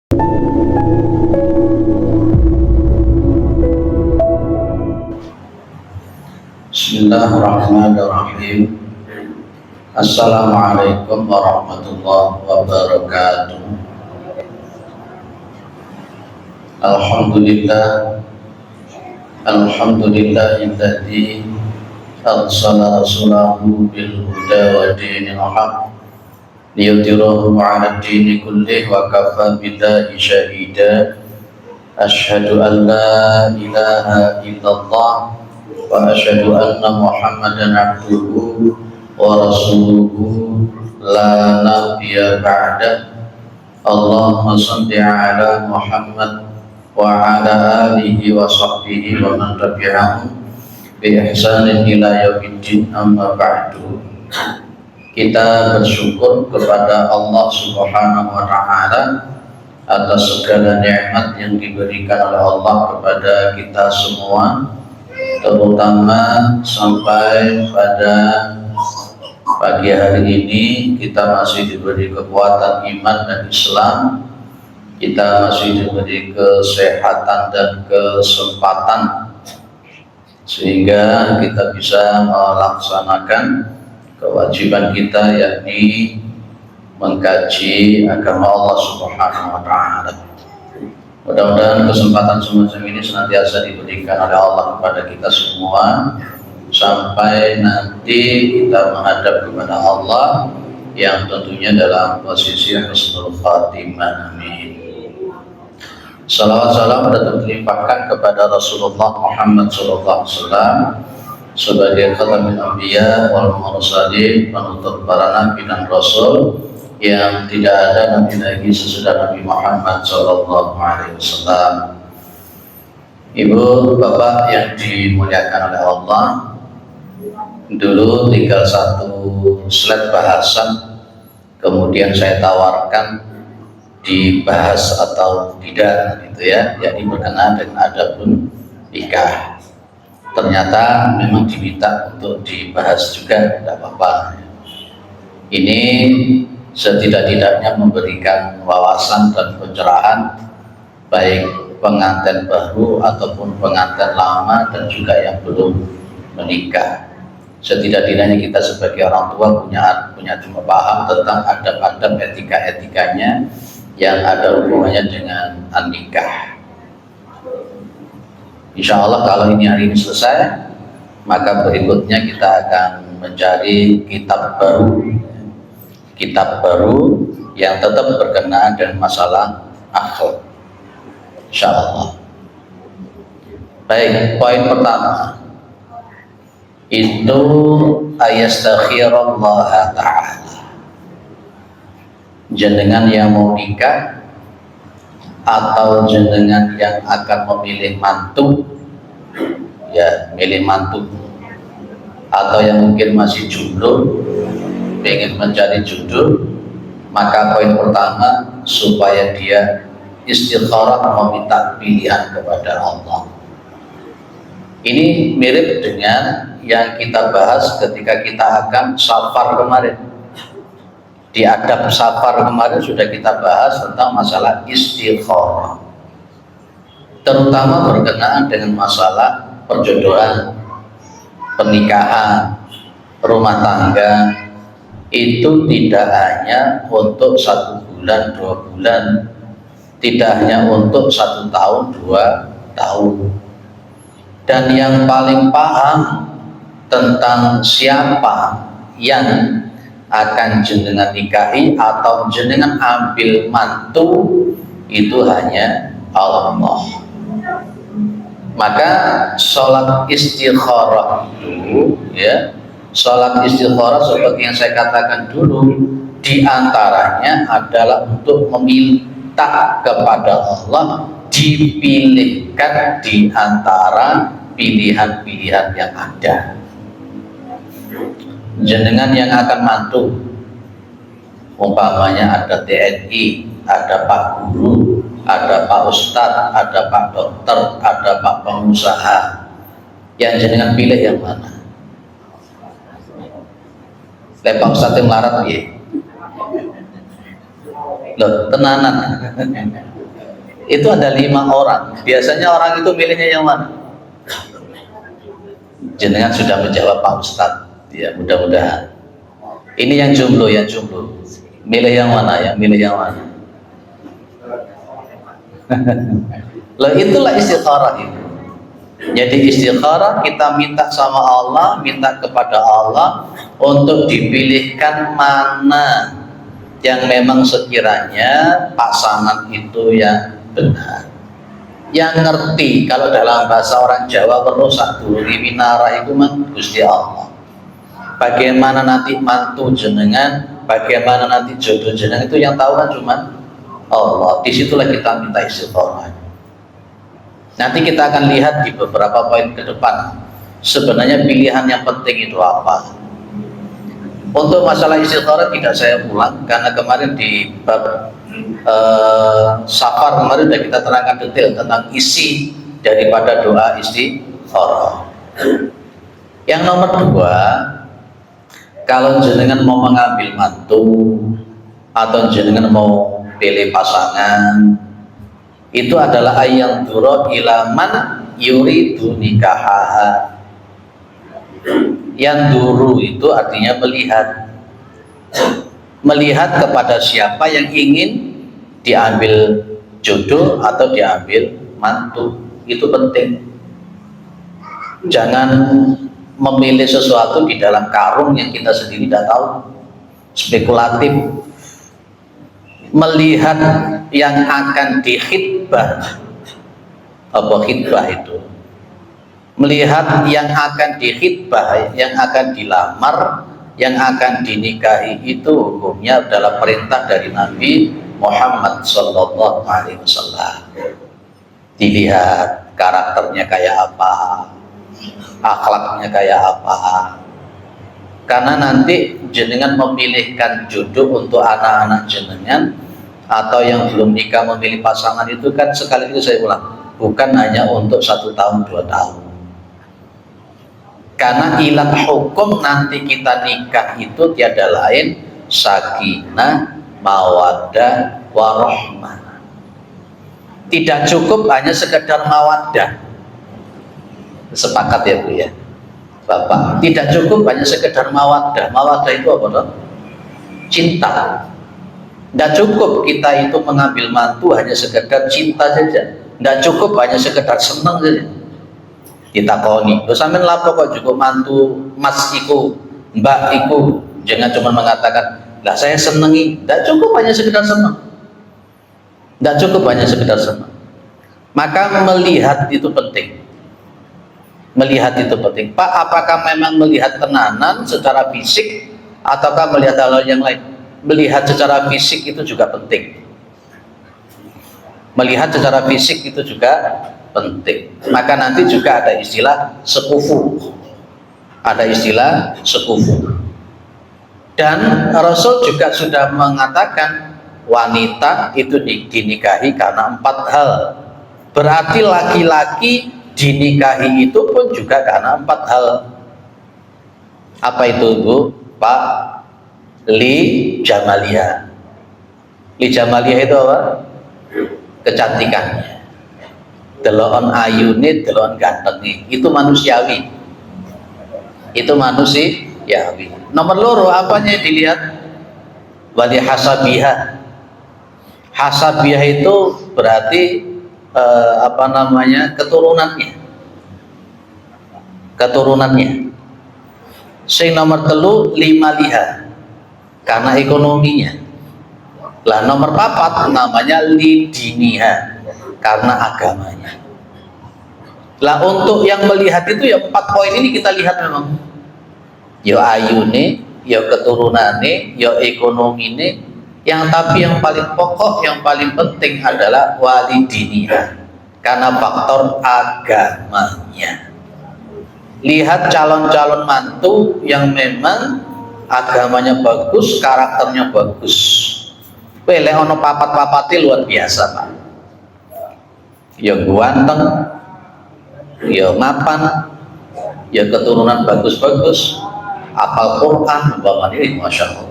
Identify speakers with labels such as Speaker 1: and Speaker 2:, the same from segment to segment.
Speaker 1: Bismillahirrahmanirrahim. Assalamualaikum warahmatullahi wabarakatuh. Alhamdulillah, alhamdulillahilladzi arsala rasulahu bil huda wa dinil haq liyudhhirahu 'ala ad-dini kullih wa kafa billahi shahida. Asyhadu an la ilaha illallah wa asyhadu anna Muhammadan abduhu wa rasuluhu la nabiyya ba'da. Allahumma shalli ala Muhammad wa ala alihi wa sahbihi wa man tabi'ahum bi ihsanin ila yaumiddin, amma ba'du. Kita bersyukur kepada Allah Subhanahu wa ta'ala atas segala nikmat yang diberikan oleh Allah kepada kita semua, terutama sampai pada pagi hari ini kita masih diberi kekuatan iman dan Islam, kita masih diberi kesehatan dan kesempatan sehingga kita bisa melaksanakan kewajiban kita, yakni mengkaji agama Allah Subhanahu wa ta'ala. Mudah-mudahan kesempatan semacam ini senantiasa diberikan oleh Allah kepada kita semua sampai nanti kita menghadap kepada Allah yang tentunya dalam posisi husnul khatimah. Amin. Salawat salam tetap dilimpahkan kepada Rasulullah Muhammad SAW sebagai khatamul anbiya wal mursalin, penutup para nabi dan rasul, yang tidak ada nabi lagi sesudah Nabi Muhammad SAW. Ibu bapak yang dimuliakan oleh Allah, dulu tinggal satu slide bahasan, kemudian saya tawarkan dibahas atau tidak, gitu ya, yakni berkenaan dengan adabun nikah. Ternyata memang diminta untuk dibahas juga, tidak apa-apa. Ini setidak-tidaknya memberikan wawasan dan pencerahan baik pengantin baru ataupun pengantin lama dan juga yang belum menikah. Setidak-tidaknya kita sebagai orang tua punya cuma paham tentang adab-adab etika-etikanya yang ada hubungannya dengan nikah. Insya Allah kalau ini hari ini selesai, maka berikutnya kita akan mencari kitab baru yang tetap berkenaan dengan masalah akhlak, insya Allah. Baik, poin pertama itu ayastakhirullah ta'ala. Jenengan yang mau nikah atau jenengan yang akan memilih mantu, ya milih mantu, atau yang mungkin masih jomblo ingin mencari jodoh, maka poin pertama supaya dia istikharah, meminta pilihan kepada Allah. Ini mirip dengan yang kita bahas ketika kita akan safar kemarin. Di adab safar kemarin sudah kita bahas tentang masalah istikharah, terutama berkenaan dengan masalah perjodohan, pernikahan, rumah tangga. Itu tidak hanya untuk 1 bulan, 2 bulan, tidak hanya untuk 1 tahun, 2 tahun. Dan yang paling paham tentang siapa yang akan jenengan nikahi atau jenengan ambil mantu itu hanya Allah. Maka sholat istikharah dulu, ya. Sholat istikharah seperti yang saya katakan dulu, diantaranya adalah untuk meminta kepada Allah dipilihkan di antara pilihan-pilihan yang ada. Jenengan yang akan mantu, umpamanya ada TNI, ada Pak Guru, ada Pak Ustadz, ada Pak Dokter, ada Pak Pengusaha, yang jenengan pilih yang mana? Pak Ustadz yang melarat ya, loh tenanan Itu ada 5 orang. Biasanya orang itu milihnya yang mana? Jenengan sudah menjawab Pak Ustadz. Ya, mudah-mudahan. Ini yang jomblo, yang jomblo. Milih yang mana? Yang milih yang mana? Loh, itulah istikharah itu. Jadi istikharah kita minta sama Allah, minta kepada Allah untuk dipilihkan mana yang memang sekiranya pasangan itu yang benar. Yang ngerti, kalau dalam bahasa orang Jawa perusak duri minara itu mah Gusti Allah. Bagaimana nanti mantu jenengan, bagaimana nanti jodoh jenengan, itu yang tahu kan cuma Allah. Disitulah kita minta istikharah. Nanti kita akan lihat di beberapa poin ke depan sebenarnya pilihan yang penting itu apa. Untuk masalah istikharah tidak saya ulang karena kemarin di bab Safar kemarin sudah kita terangkan detail tentang isi daripada doa istikharah. Yang nomor 2, kalau jenengan mau mengambil mantu atau jenengan mau pilih pasangan, itu adalah ayang duro ilaman yuridu nikahaha. Yang duru itu artinya melihat kepada siapa yang ingin diambil jodoh atau diambil mantu. Itu penting. Jangan memilih sesuatu di dalam karung yang kita sendiri tidak tahu, spekulatif. Melihat yang akan dihitbah, apa khitbah itu? Melihat yang akan dihitbah, yang akan dilamar, yang akan dinikahi, itu hukumnya adalah perintah dari Nabi Muhammad Sallallahu Alaihi Wasallam. Dilihat karakternya kayak apa, akhlaknya kayak apa. Karena nanti jenengan memilihkan jodoh untuk anak-anak jenengan atau yang belum nikah memilih pasangan itu kan sekali itu saya ulang, bukan hanya untuk 1 tahun 2 tahun. Karena ilat hukum nanti kita nikah itu tiada lain sakinah, mawaddah, warahmah. Tidak cukup hanya sekedar mawaddah. Sepakat ya Bu ya, Bapak, tidak cukup hanya sekedar mawaddah. Mawaddah itu apa toh? Cinta. Tidak cukup kita itu mengambil mantu hanya sekedar cinta saja. Tidak cukup hanya sekedar senang saja. Kita koni, lo sampean lapo kok cukup mantu mas iku, mbak iku, jangan cuma mengatakan, lah saya senengi. Tidak cukup hanya sekedar senang. Tidak cukup hanya sekedar senang. Maka melihat itu penting. Melihat itu penting. Pak, apakah memang melihat tenanan secara fisik ataukah melihat hal yang lain? Melihat secara fisik itu juga penting. Melihat secara fisik itu juga penting. Maka nanti juga ada istilah sekufu. Ada istilah sekufu. Dan Rasul juga sudah mengatakan wanita itu dinikahi karena 4 hal. Berarti laki-laki dinikahi itu pun juga karena 4 hal. Apa itu Bu? Pak? Li jamaliyah. Li jamaliyah itu apa? Kecantikannya. Delon ayune, delon ganteng. Itu manusiawi. Itu manusiawi. Nomor loro apanya dilihat? Wali hasabiha. Hasabiha itu berarti keturunannya. Sing nomor 3 limaliha, karena ekonominya. Lah nomor 4 namanya lidiniha, karena agamanya. Lah untuk yang melihat itu ya 4 poin ini kita lihat memang. Ya ayune, ya keturunane, ya ekonomine. Tapi yang paling pokok, yang paling penting adalah walidiniha, karena faktor agamanya. Lihat calon-calon mantu yang memang agamanya bagus, karakternya bagus. Lek ono papat-papate luar biasa Pak. Ya ganteng, ya mapan, ya keturunan bagus-bagus, hafal Quran, Masya Allah.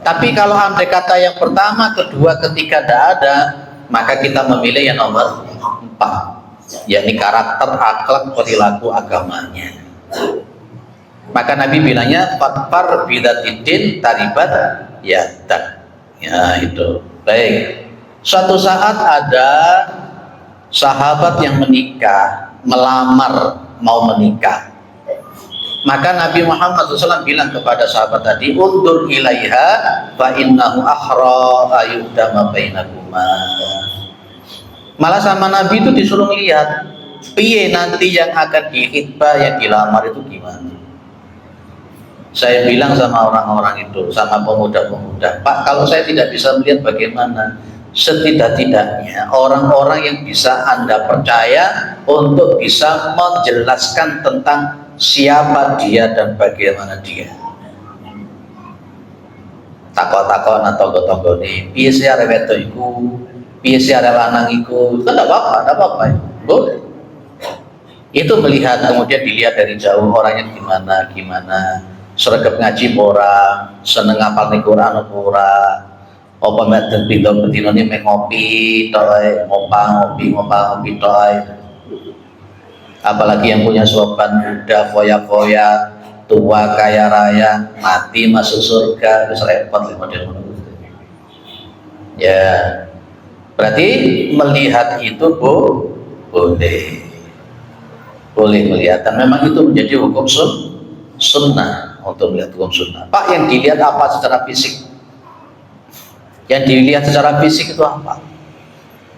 Speaker 1: Tapi kalau andai kata yang pertama, kedua, ketiga tidak ada, maka kita memilih yang nomor 4, yakni karakter, akhlak, perilaku agamanya. Maka Nabi bilangnya fatfar bidatidin taribat yadak. Ya itu. Baik. Suatu saat ada sahabat yang menikah, melamar, mau menikah. Maka Nabi Muhammad SAW bilang kepada sahabat tadi, undur ilaiha fa innahu akhra ayudama bainakuma. Malah sama Nabi itu disuruh lihat, piye nanti yang akan dihitbah, yang dilamar itu gimana. Saya bilang sama orang-orang itu, sama pemuda-pemuda, Pak, kalau saya tidak bisa melihat bagaimana, setidak-tidaknya orang-orang yang bisa Anda percaya untuk bisa menjelaskan tentang siapa dia dan bagaimana dia. Takon-takon atau tonggo-tonggo ini, piye sih arek wedok iku, piye sih arek lanang iku, itu tidak apa-apa, boleh. Itu melihat, kemudian dilihat dari jauh orangnya gimana, sergap ngaji ora, seneng ngapal ning Quran ora, apa mek dendong bedino ini ngopi toy, ngopi toy. Apalagi yang punya sopan muda, foya-foya, tua, kaya raya, mati masuk surga, terus repot model. Ya, berarti melihat itu boleh melihat, dan memang itu menjadi hukum sunnah untuk melihat hukum sunnah. Pak, yang dilihat apa secara fisik? Yang dilihat secara fisik itu apa?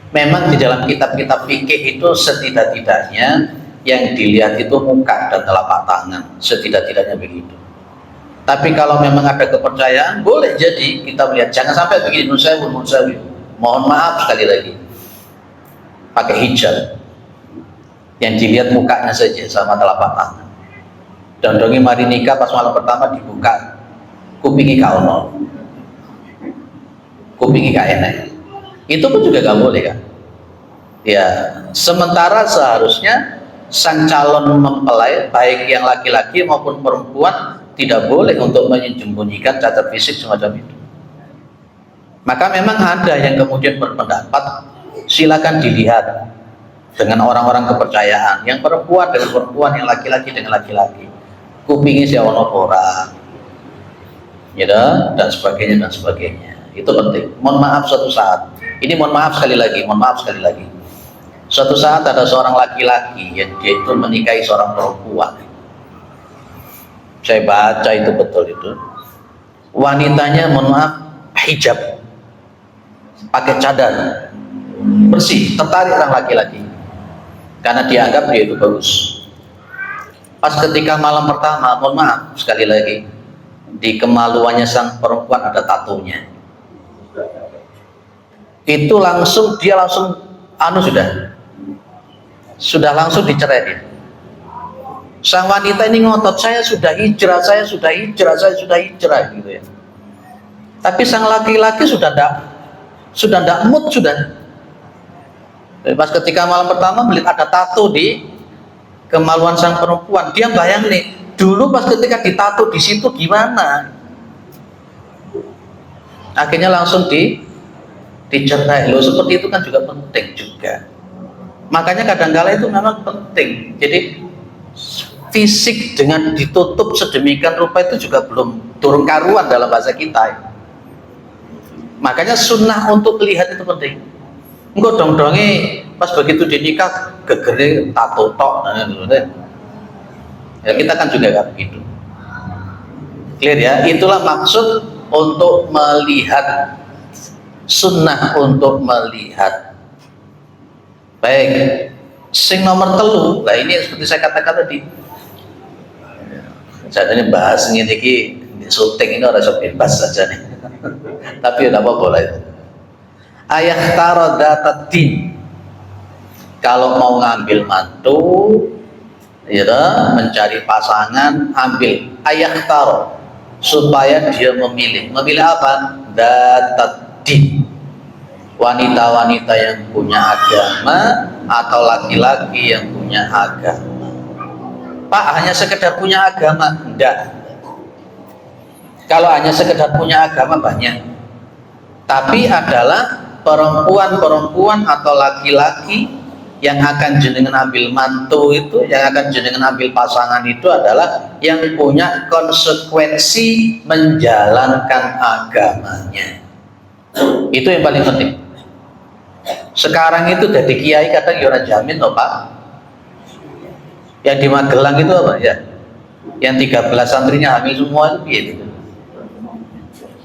Speaker 1: Memang di dalam kitab-kitab fikih itu setidak-tidaknya yang dilihat itu muka dan telapak tangan, setidak-tidaknya begitu. Tapi kalau memang ada kepercayaan, boleh jadi kita melihat. Jangan sampai begini, mohon maaf sekali lagi, pakai hijab, yang dilihat mukanya saja sama telapak tangan. Dondongi mari nikah pas malam pertama dibuka, kupingi kauno, kupingi enak. Itu pun juga gak boleh kan? Ya, sementara seharusnya sang calon mempelai, baik yang laki-laki maupun perempuan, tidak boleh untuk menyembunyikan cacat fisik semacam itu. Maka memang ada yang kemudian berpendapat, silakan dilihat dengan orang-orang kepercayaan, yang perempuan dengan perempuan, yang laki-laki dengan laki-laki, kupingi si ono ora, ya dan sebagainya. Itu penting. Mohon maaf suatu saat, ini mohon maaf sekali lagi, suatu saat ada seorang laki-laki yang dia itu menikahi seorang perempuan. Saya baca itu betul itu. Wanitanya mohon maaf hijab, pakai cadar, bersih, tertarik orang laki-laki karena dianggap dia itu bagus. Pas ketika malam pertama, mohon maaf sekali lagi, di kemaluannya sang perempuan ada tatunya. Itu langsung dia sudah langsung dicerai dia. Sang wanita ini ngotot, saya sudah hijrah gitu ya. Tapi sang laki-laki sudah ndak mood sudah. Pas ketika malam pertama melihat ada tato di kemaluan sang perempuan, dia bayang nih, dulu pas ketika ditato di situ gimana. Akhirnya langsung dicerai. Loh, seperti itu kan juga penting juga. Makanya kadang-kala itu memang penting. Jadi fisik dengan ditutup sedemikian rupa itu juga belum turun karuan dalam bahasa kita. Makanya sunnah untuk melihat itu penting. Engko dong-donge pas begitu dinikah gegere tato tok. Ya kita kan juga gak begitu. Clear ya? Itulah maksud untuk melihat, sunnah untuk melihat. Baik, sing nomor telu, nah ini seperti saya katakan tadi. Saya ini bahas ini syuting ini orang bebas saja nih. Tapi tidak apa-apa lah itu. Ayah tarodatadin, kalau mau ngambil mantu, ya mencari pasangan, ambil ayah taro supaya dia memilih apa? Datadin, wanita-wanita yang punya agama atau laki-laki yang punya agama. Pak, hanya sekedar punya agama? Enggak. Kalau hanya sekedar punya agama banyak, tapi adalah perempuan atau laki-laki yang akan jenengan ambil mantu itu, yang akan jenengan ambil pasangan itu adalah yang punya konsekuensi menjalankan agamanya. Itu yang paling penting. Sekarang itu dari kiai kadang ya ora jamin toh Pak. Yang di Magelang itu apa ya? Yang 13 santrinya hamil semua itu gitu.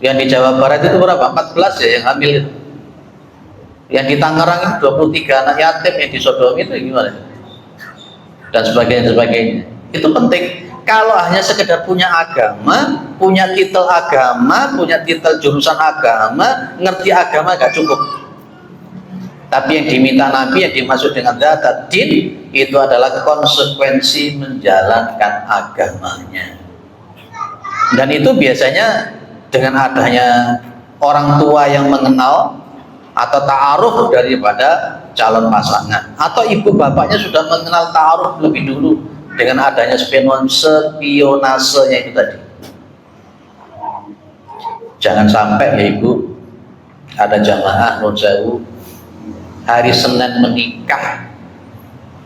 Speaker 1: Yang di Jawa Barat itu berapa? 14 ya yang hamil itu. Yang di Tangerang itu 23 anak yatim yang disodomi itu gimana? Dan sebagainya. Itu penting. Kalau hanya sekedar punya agama, punya titel agama, punya titel jurusan agama, ngerti agama gak cukup. Tapi yang diminta Nabi, yang dimaksud dengan data din, itu adalah konsekuensi menjalankan agamanya. Dan itu biasanya dengan adanya orang tua yang mengenal atau ta'aruf daripada calon pasangan, atau ibu bapaknya sudah mengenal ta'aruf lebih dulu dengan adanya spionasenya itu tadi. Jangan sampai ya ibu, ada jamaah nun sewu hari Senin menikah,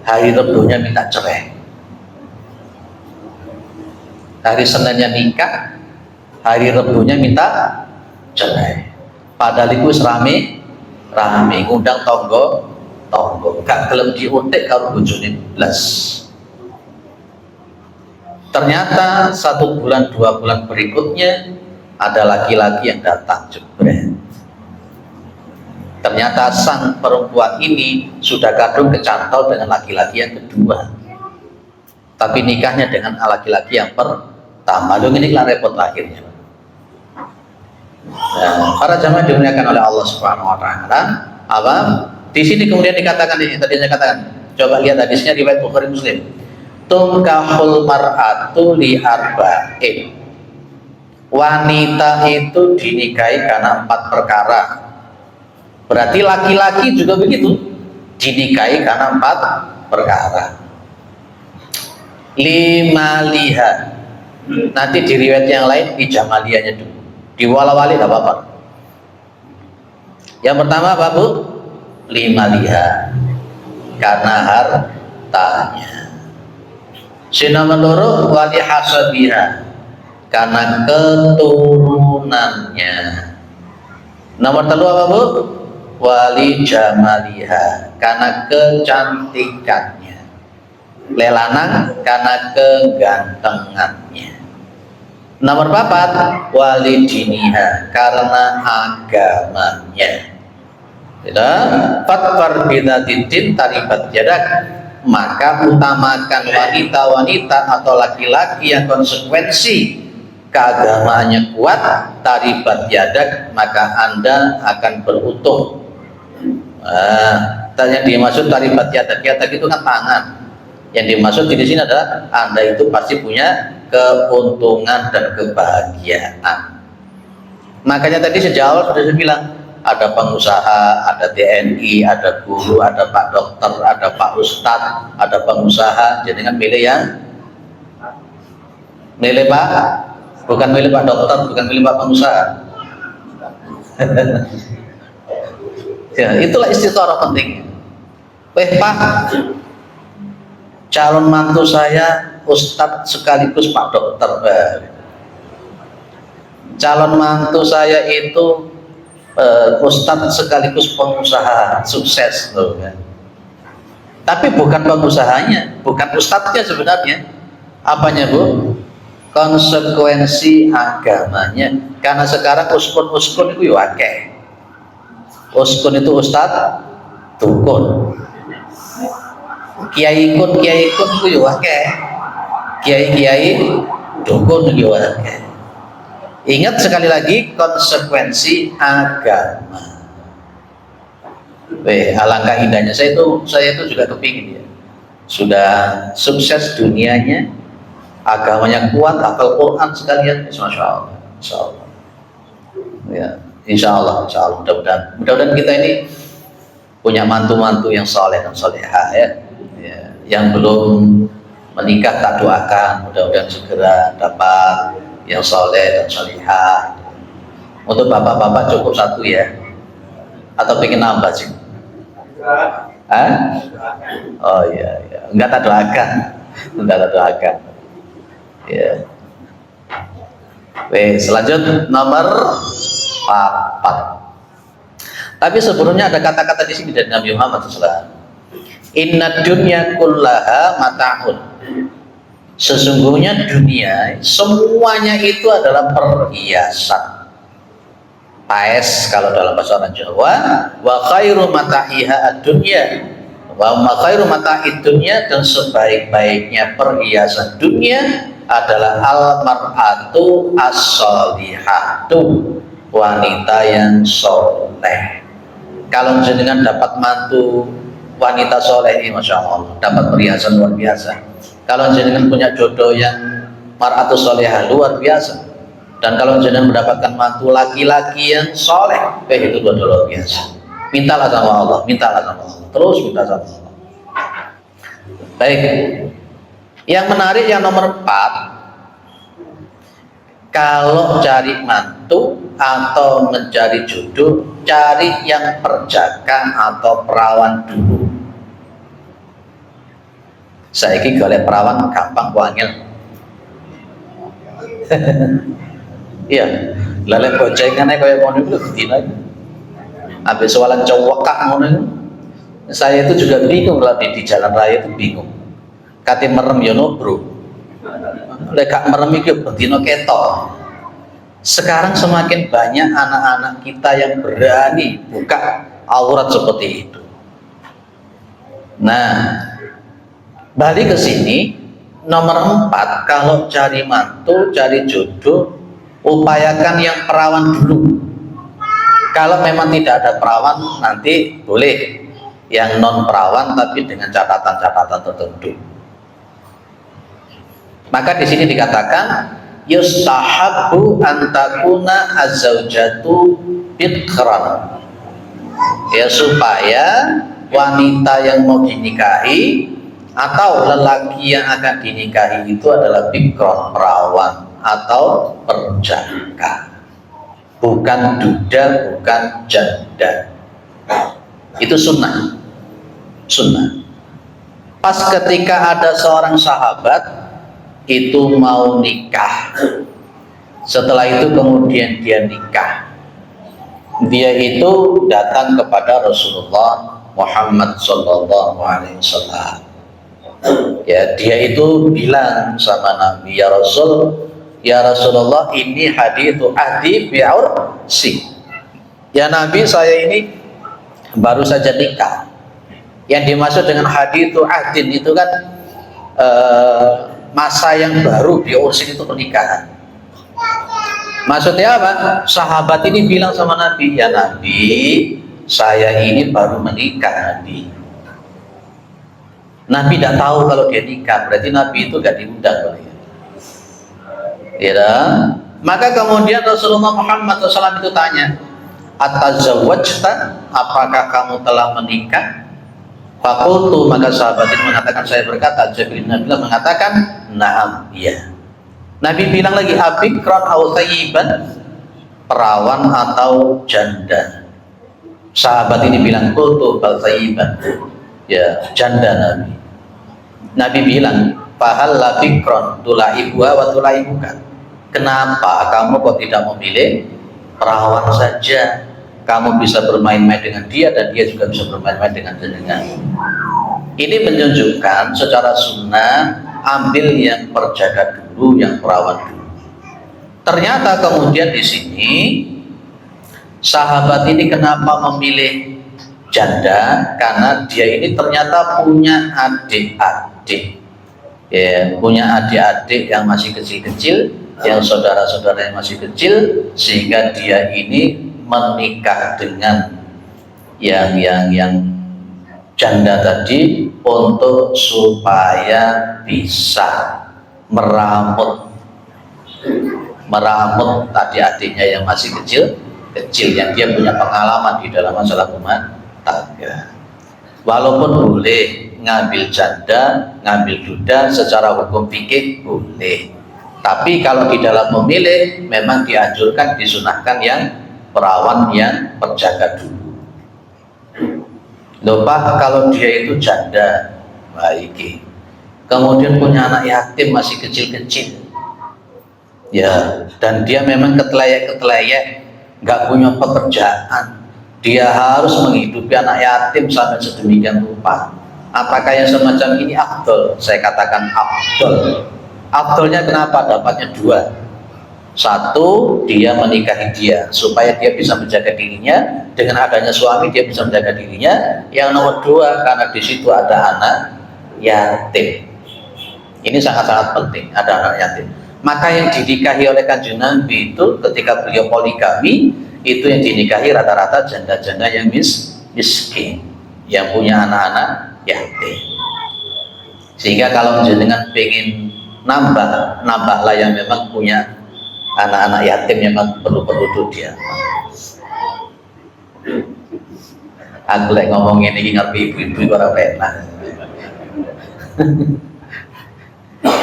Speaker 1: hari Rebunya minta cerai. Hari Seninnya nikah, hari Rebunya minta cerai. Padahal itu rame ngundang tonggo, gak gelem diuntik karo bojone blas. Ternyata 1 bulan 2 bulan berikutnya ada laki-laki yang datang jebret. Ternyata sang perempuan ini sudah kadung kecantol dengan laki-laki yang kedua, tapi nikahnya dengan laki-laki yang pertama. Lalu ini lah repot akhirnya. Nah, para jamaah dimuliakan oleh Allah Subhanahu Wa Taala. Apa? Di sini kemudian dikatakan, ini tadi saya katakan. Coba lihat hadisnya riwayat Bukhari Muslim. Tungkahul mar'atu li arba'in. Wanita itu dinikahi karena 4 perkara. Berarti laki-laki juga begitu, dinikahi karena 4 perkara. 5 liha. Nanti di riwayat yang lain di jamaliyahnya dulu. Di wala-wali gak apa-apa. Yang pertama apa Bu? 5 liha. Karena hartanya. Nomor 2 wali hasabiha. Karena keturunannya. Nomor 3 apa Bu? Wali jamaliha. Karena kecantikannya. Lelanang karena kegantengannya. Nomor 4 wali diniha, karena agamanya. Fatfar bidzatid taribat yadak, maka utamakan wanita-wanita atau laki-laki yang konsekuensi keagamaannya kuat, taribat yadak, maka Anda akan beruntung. Yang dimaksud taribat yadak itu kan tangan. Yang dimaksud di sini adalah Anda itu pasti punya keuntungan dan kebahagiaan. Makanya tadi sejak awal sudah saya bilang, ada pengusaha, ada TNI, ada guru, ada Pak Dokter, ada Pak Ustadz, ada pengusaha. Jadi kan milih yang milih Pak, bukan milih Pak Dokter, bukan milih Pak pengusaha. Ya, itulah istikharah penting. Pak, calon mantu saya Ustadz sekaligus Pak Dokter. Calon mantu saya itu Ustadz sekaligus pengusaha sukses loh, kan? Tapi bukan pengusahanya, bukan ustadznya sebenarnya. Apanya Bu? Konsekuensi agamanya. Karena sekarang uskun-uskun itu ya akeh. Uskun itu ustadz, dukun. Kiai kun itu ya akeh. Kiai dukun itu ya akeh. Ingat sekali lagi konsekuensi agama. Alangkah indahnya saya itu juga kepingin ya. Sudah sukses dunianya, agamanya kuat, hafal Quran sekalian, masya Allah, insya Allah. Ya, insya Allah, mudah-mudahan kita ini punya mantu-mantu yang soleh dan soleha ya. Yang belum menikah tak doakan, mudah-mudahan segera dapat yang soleh dan solihah. Untuk bapak-bapak cukup 1 ya. Atau pengen nambah sih? Hah? Oh iya, iya. Enggak tak doakan. Enggak tak doakan. Ya. Oke, selanjut nomor 4. Tapi sebelumnya ada kata-kata di sini dari Nabi Muhammad SAW. Inna dunya kullaha mata'un. Sesungguhnya dunia semuanya itu adalah perhiasan. Paes kalau dalam bahasa orang Jawa. Wa khairu mata'iha ad-dunya. Wa ma khairu mata'id dunya, dan sebaik-baiknya perhiasan dunia adalah al-mar'atu as-solihatu, wanita yang soleh. Kalau jenengan dapat mantu wanita soleh, masya Allah, dapat perhiasan luar biasa. Kalau jenengan punya jodoh yang mar'atu solehah, luar biasa. Dan kalau jenengan mendapatkan mantu laki-laki yang soleh, itu luar biasa. Mintalah sama Allah, mintalah sama Allah, terus minta sama Allah. Baik. Yang menarik yang nomor 4, kalau cari mantu atau mencari jodoh, cari yang perjaka atau perawan dulu. Saiki golek perawan gampang wangil. Iya, lele boncengannya kayak ngono itu dina. Habis soalan cowok kak ngono. Saya itu juga bingung kalau di jalan raya itu bingung. Kate merem ya no bro, lek gak merem iki bendina ketok. Sekarang semakin banyak anak-anak kita yang berani buka aurat seperti itu. Nah, balik ke sini, nomor 4, kalau cari mantu, cari jodoh, upayakan yang perawan dulu. Kalau memang tidak ada perawan, nanti boleh yang non perawan tapi dengan catatan-catatan tertentu. Maka di sini dikatakan yustahabbu antakuna azzaujatu bikran, ya supaya wanita yang mau dinikahi atau lelaki yang akan dinikahi itu adalah bikran, perawan atau perjaka, bukan duda, bukan janda. Itu sunnah. Pas ketika ada seorang sahabat itu mau nikah, setelah itu kemudian dia nikah, dia itu datang kepada Rasulullah Muhammad Sallallahu Alaihi Wasallam. Ya, dia itu bilang sama Nabi, ya Rasulullah, ini hadithu ahdi bi'ursi. Ya Nabi, saya ini baru saja nikah. Yang dimaksud dengan hadithu ahdin itu kan masa yang baru, bi'ursin itu pernikahan. Maksudnya apa? Sahabat ini bilang sama Nabi, ya Nabi, saya ini baru menikah Nabi. Nabi tidak tahu kalau dia nikah, berarti Nabi itu gak diundang. Ya, maka kemudian Rasulullah Muhammad SAW itu tanya, atazawwajta, apakah kamu telah menikah? Fakultu, maka sahabat ini mengatakan, saya berkata, Jibril Nabi mengatakan, na'am, iya. Nabi bilang lagi, abikran au thayyiban, perawan atau janda. Sahabat ini bilang, kultu bal thayyiban, ya janda Nabi. Nabi bilang, fahalla bikran tulaibuha wa tulaibuka. Kenapa kamu kok tidak memilih perawan saja? Kamu bisa bermain-main dengan dia dan dia juga bisa bermain-main dengan jenengan. Ini menunjukkan secara sunnah, ambil yang perjaka dulu, yang perawan dulu. Ternyata kemudian di sini sahabat ini kenapa memilih janda? Karena dia ini ternyata punya adik-adik, ya, punya adik-adik yang masih kecil-kecil, yang saudara-saudara yang masih kecil, sehingga dia ini menikah dengan yang janda tadi untuk supaya bisa meramut adik-adiknya yang masih kecil yang dia punya pengalaman di dalam masalah rumah tangga. Walaupun boleh ngambil janda, ngambil duda secara hukum fikih boleh, tapi kalau di dalam memilih memang dianjurkan, disunahkan yang perawan yang perjaka dulu. Loh Pak, kalau dia itu janda, baik, kemudian punya anak yatim masih kecil-kecil, ya, dan dia memang keteleyek-keteleyek, nggak punya pekerjaan, dia harus menghidupi anak yatim sampai sedemikian rupa. Apakah yang semacam ini afdol? Saya katakan afdol. Afdolnya kenapa? Dapatnya dua. Satu, dia menikahi dia supaya dia bisa menjaga dirinya. Dengan adanya suami dia bisa menjaga dirinya. Yang nomor dua, karena di situ ada anak yatim. Ini sangat-sangat penting, ada anak yatim. Maka yang dinikahi oleh Kanjeng Nabi itu ketika beliau poligami, itu yang dinikahi rata-rata janda-janda yang miskin, yang punya anak-anak yatim. Sehingga kalau jenengan pengen nambahlah yang memang punya anak-anak yatim yang perlu dia. Aku lagi ngomongin ini ngerti ibu-ibu orang enak.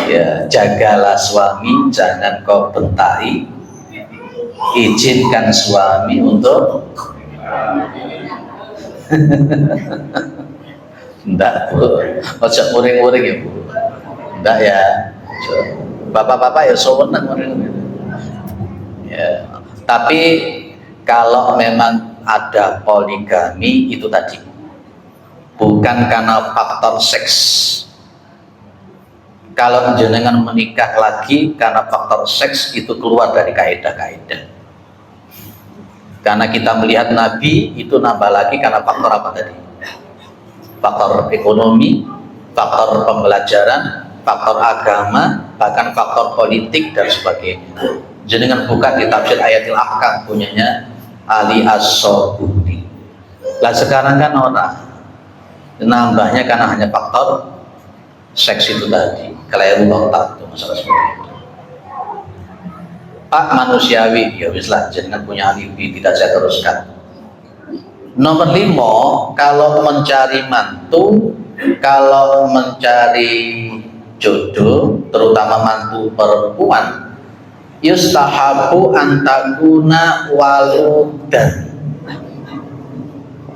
Speaker 1: Ya, jagalah suami, jangan kau bentai. Izinkan suami untuk enggak Bu, ojo muring-muring ya Bu. Enggak ya. Bapak-bapak ya sewenang muring-muring. Ya, tapi kalau memang ada poligami itu tadi bukan karena faktor seks. Kalau jenengan menikah lagi karena faktor seks, itu keluar dari kaidah-kaidah. Karena kita melihat Nabi itu nambah lagi karena faktor apa tadi? Faktor ekonomi, faktor pembelajaran, faktor agama, bahkan faktor politik dan sebagainya. Jenengan buka di tafsir Ayatil Ahkam punyanya Ali As-Sobuni. Lah sekarang kan orang nambahnya karena hanya faktor seks itu tadi, kelahiran otak itu masalah seperti itu. Pak manusiawi, ya wis lah, jangan punya alibi, tidak saya teruskan. Nomor 5, kalau mencari mantu, kalau mencari jodoh, terutama mantu perempuan, yustahabu antakuna waludan.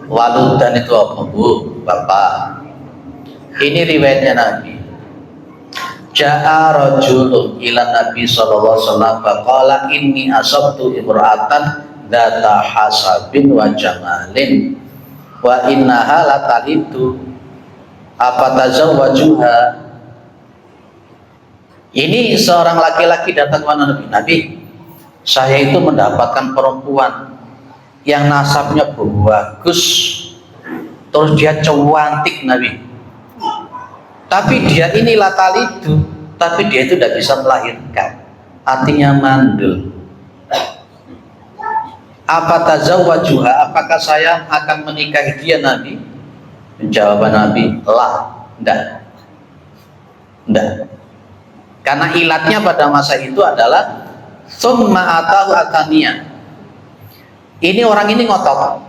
Speaker 1: Waludan itu apa Bu? Bapak. Ini riwayatnya Nabi. Ja'a rajulun ila Nabi sallallahu alaihi wasallam faqala inni asabtu imra'atan dzata hasabin wa jamalin wa innaha latalidu afatazawwajuha. Ini seorang laki-laki datang kepada Nabi. Nabi, saya itu mendapatkan perempuan yang nasabnya bagus, terus dia cantik Nabi. Tapi dia ini latalidu, tapi dia itu tidak bisa melahirkan, artinya mandul. Apa tazawwajuha? Apakah saya akan menikahi dia Nabi? Jawaban Nabi, lah, enggak. Karena ilatnya pada masa itu adalah summa atahu ataniya. Ini orang ini ngotot,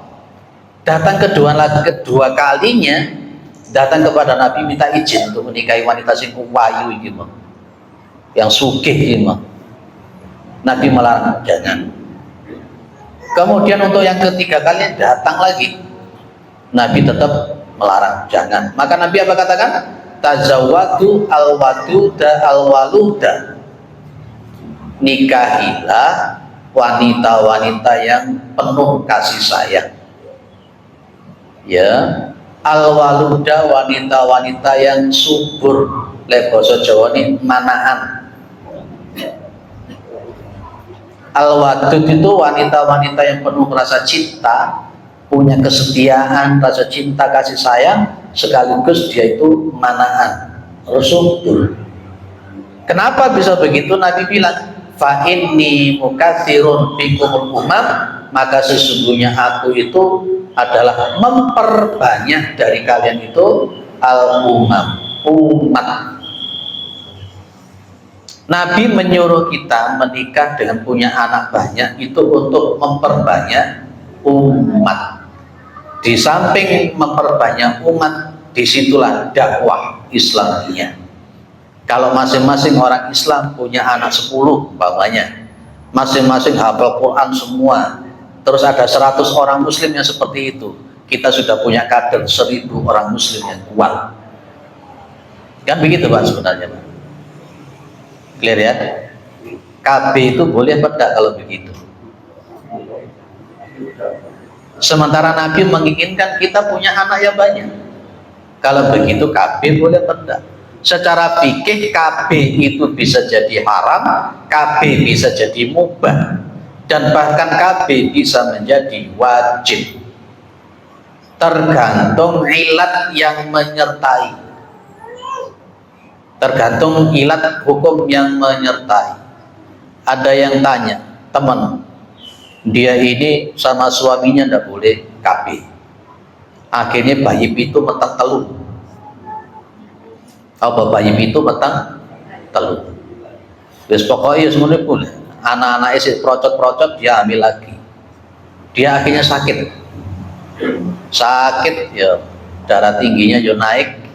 Speaker 1: datang kedua kalinya. Datang kepada Nabi minta izin untuk menikahi wanita sing wayu iki mah, yang sugih iki mah. Nabi melarang, jangan. Kemudian untuk yang ketiga kali datang lagi, Nabi tetap melarang, jangan. Maka Nabi apa katakan? Tazawwadu al-waduda al-waluda. Nikahilah wanita-wanita yang penuh kasih sayang. Ya, al-waluda, wanita-wanita yang subur, le basa Jawa ini manahan. Al-wadud itu wanita-wanita yang penuh rasa cinta, punya kesetiaan, rasa cinta, kasih sayang, sekaligus dia itu manahan, subur. Kenapa bisa begitu? Nabi bilang, fa inni mukatsirun bikumul umam, maka sesungguhnya aku itu adalah memperbanyak dari kalian itu al-umam, umat. Nabi menyuruh kita menikah dengan punya anak banyak itu untuk memperbanyak umat. Di samping memperbanyak umat, disitulah dakwah Islamnya. Kalau masing-masing orang Islam punya anak 10 umpamanya, masing-masing hafal Quran semua, terus ada 100 orang muslim yang seperti itu, kita sudah punya kader 1.000 orang muslim yang kuat. Kan begitu Pak sebenarnya Pak. Clear ya? KB itu boleh apa tidak kalau begitu? Sementara Nabi menginginkan kita punya anak yang banyak. Kalau begitu KB boleh apa tidak? Secara fikih KB itu bisa jadi haram, KB bisa jadi mubah, dan bahkan KB bisa menjadi wajib. Tergantung ilat yang menyertai. Tergantung ilat hukum yang menyertai. Ada yang tanya, teman, dia ini sama suaminya tidak boleh KB. Akhirnya bayi itu metang telur. Apa bayi itu metang telur. Wis pokoknya semuanya boleh. Anak-anak isi procot-procot dia ambil lagi. Dia akhirnya sakit ya, darah tingginya ya naik.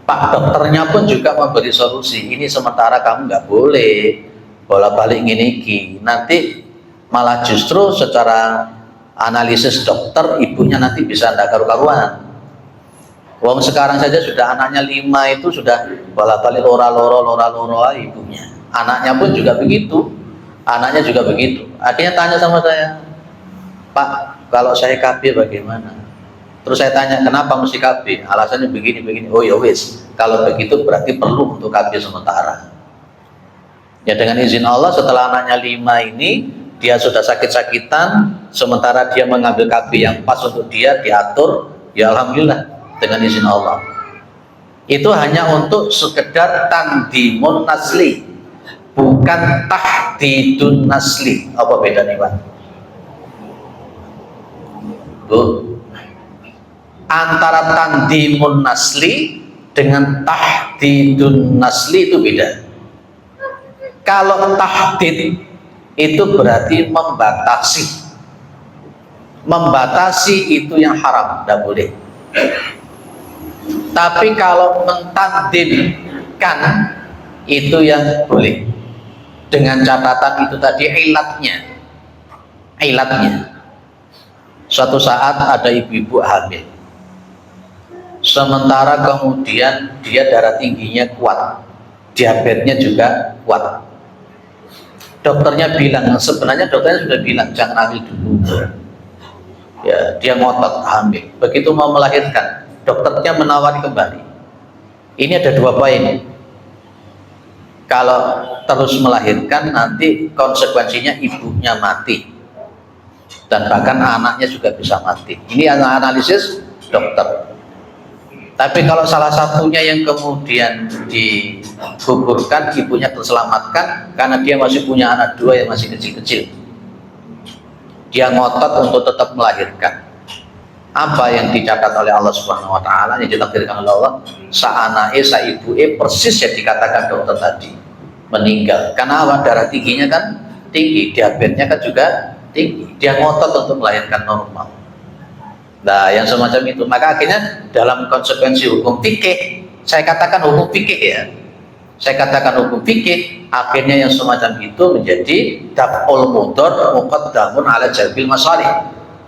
Speaker 1: Pak dokternya pun juga memberi solusi. Ini sementara kamu nggak boleh bolak-balik gini, nanti malah justru secara analisis dokter ibunya nanti bisa tidak karu-karuan. Wong sekarang saja sudah anaknya 5 itu sudah bolak-balik loro ibunya. Anaknya pun juga begitu. Anaknya juga begitu. Akhirnya tanya sama saya, Pak, kalau saya KB bagaimana? Terus saya tanya, kenapa mesti KB? Alasannya begini. Oh ya wis, kalau begitu berarti perlu untuk KB sementara. Ya dengan izin Allah setelah anaknya 5 ini dia sudah sakit-sakitan, sementara dia mengambil KB yang pas untuk dia diatur, ya alhamdulillah dengan izin Allah. Itu hanya untuk sekedar tandimun nasli, bukan tahdidun nasli. Apa bedanya Pak? Bu, antara tandimun nasli dengan tahdidun nasli itu beda. Kalau tahdid itu berarti membatasi itu yang haram, tidak boleh. Tapi kalau mentandimkan itu yang boleh, dengan catatan itu tadi ilatnya. Suatu saat ada ibu-ibu hamil, sementara kemudian dia darah tingginya kuat, diabetesnya juga kuat. Dokternya bilang, sebenarnya dokternya sudah bilang jangan hamil dulu. Ya, dia ngotot hamil. Begitu mau melahirkan, dokternya menawari kembali. Ini ada 2 poin. Kalau terus melahirkan nanti konsekuensinya ibunya mati, dan bahkan anaknya juga bisa mati. Ini analisis dokter. Tapi kalau salah satunya yang kemudian digugurkan, ibunya terselamatkan karena dia masih punya anak 2 yang masih kecil-kecil, dia ngotot untuk tetap melahirkan. Apa yang dicatat oleh Allah Subhanahu Wa Taala, yang ditakdirkan oleh Allah, saanae saibue persis yang dikatakan dokter tadi, meninggal karena awal darah tingginya kan tinggi, diabetesnya kan juga tinggi, dia ngotot untuk melahirkan normal. Nah, yang semacam itu, maka akhirnya dalam konsekuensi hukum fikih, saya katakan hukum fikih ya, akhirnya yang semacam itu menjadi daf'ul mudhar muqaddamun ala jalbil masalih.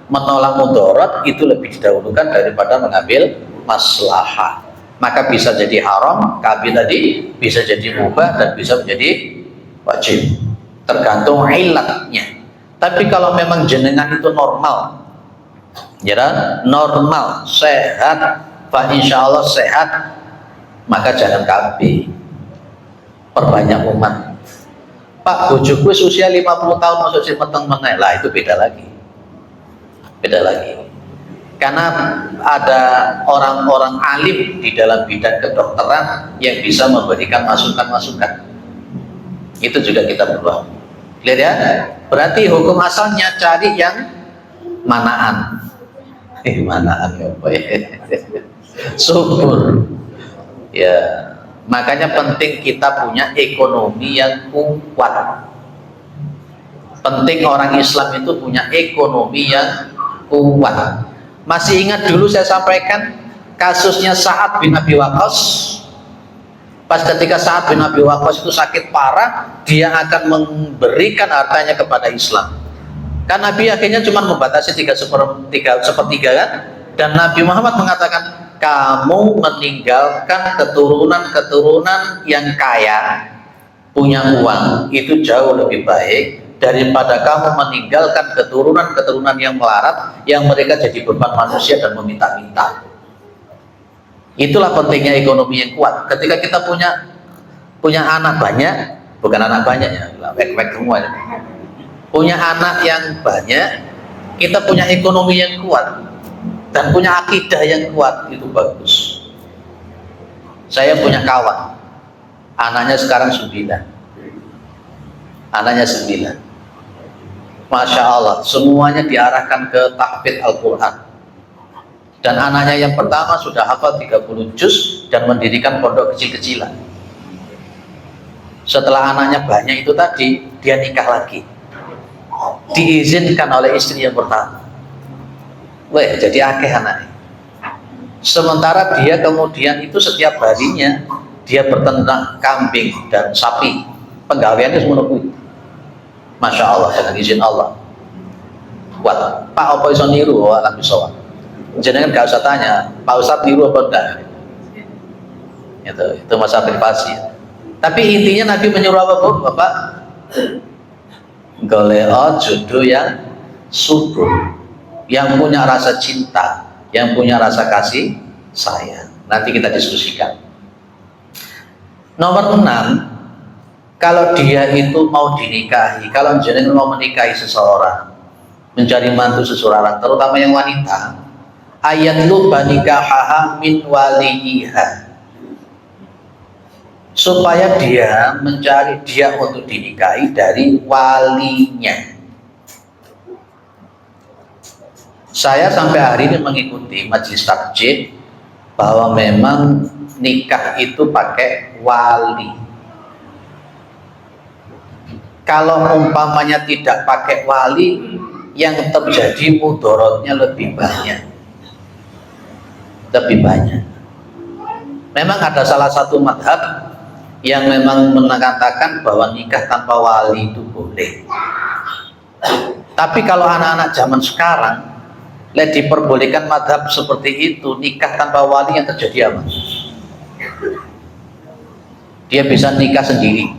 Speaker 1: Menolak mudarat itu lebih didahulukan daripada mengambil maslahah. Maka bisa jadi haram, KB tadi bisa jadi mubah dan bisa menjadi wajib, tergantung ilatnya. Tapi kalau memang jenengan itu normal, ya normal, sehat, Pak insya Allah sehat, maka jangan KB, perbanyak umat. Pak bojoku usia 50 tahun masuk si meteng meneh, lah itu beda lagi. Karena ada orang-orang alim di dalam bidang kedokteran yang bisa memberikan masukan-masukan. Itu juga kita perlu. Lihat ya, berarti hukum asalnya cari yang manaan. Manaan ya Pak ya. Subur. Ya, makanya penting kita punya ekonomi yang kuat. Penting orang Islam itu punya ekonomi yang kuat. Masih ingat dulu saya sampaikan kasusnya Sa'ad bin Abi Waqqas. Pas ketika Sa'ad bin Abi Waqqas itu sakit parah, dia akan memberikan hartanya kepada Islam. Kan Nabi akhirnya cuma membatasi 3/4 kan, Dan Nabi Muhammad mengatakan, kamu meninggalkan keturunan-keturunan yang kaya, punya uang, itu jauh lebih baik daripada kamu meninggalkan keturunan-keturunan yang melarat, yang mereka jadi beban manusia dan meminta-minta. Itulah pentingnya ekonomi yang kuat. Ketika kita punya anak banyak, bukan anak banyak ya, wek-wek semua ya. Punya anak yang banyak, kita punya ekonomi yang kuat dan punya akidah yang kuat, itu bagus. Saya punya kawan, anaknya sekarang 9. Anaknya 9. Masya Allah, semuanya diarahkan ke tahfidz Al-Quran. Dan anaknya yang pertama sudah hafal 30 juz dan mendirikan pondok kecil-kecilan. Setelah anaknya banyak itu tadi, dia nikah lagi. Diizinkan oleh istri yang pertama. Weh, jadi akeh anaknya. Sementara dia kemudian itu setiap harinya dia berternak kambing dan sapi. Penggaweannya semua kuwi. Masya Allah, dengan izin Allah. Kuat. Pak, apa iso niru alam bisawab? Jangan gak usah tanya, Pak Ustadz niru apa enggak? Itu masalah privasi. Tapi intinya Nabi menyuruh apa, Bu? Bapak? Goleo jodoh yang subur, yang punya rasa cinta, yang punya rasa kasih sayang. Nanti kita diskusikan. Nomor 6, kalau dia itu mau dinikahi, kalau jenengan mau menikahi seseorang, mencari mantu seseorang, terutama yang wanita, ayat lu banikahaha min waliyiha, supaya dia mencari dia untuk dinikahi dari walinya. Saya sampai hari ini mengikuti majelis takjid bahwa memang nikah itu pakai wali. Kalau umpamanya tidak pakai wali, yang terjadi mudorotnya lebih banyak. Lebih banyak. Memang ada salah satu madhab yang memang mengatakan bahwa nikah tanpa wali itu boleh. Tapi kalau anak-anak zaman sekarang diperbolehkan madhab seperti itu, nikah tanpa wali, yang terjadi apa? Dia bisa nikah sendiri.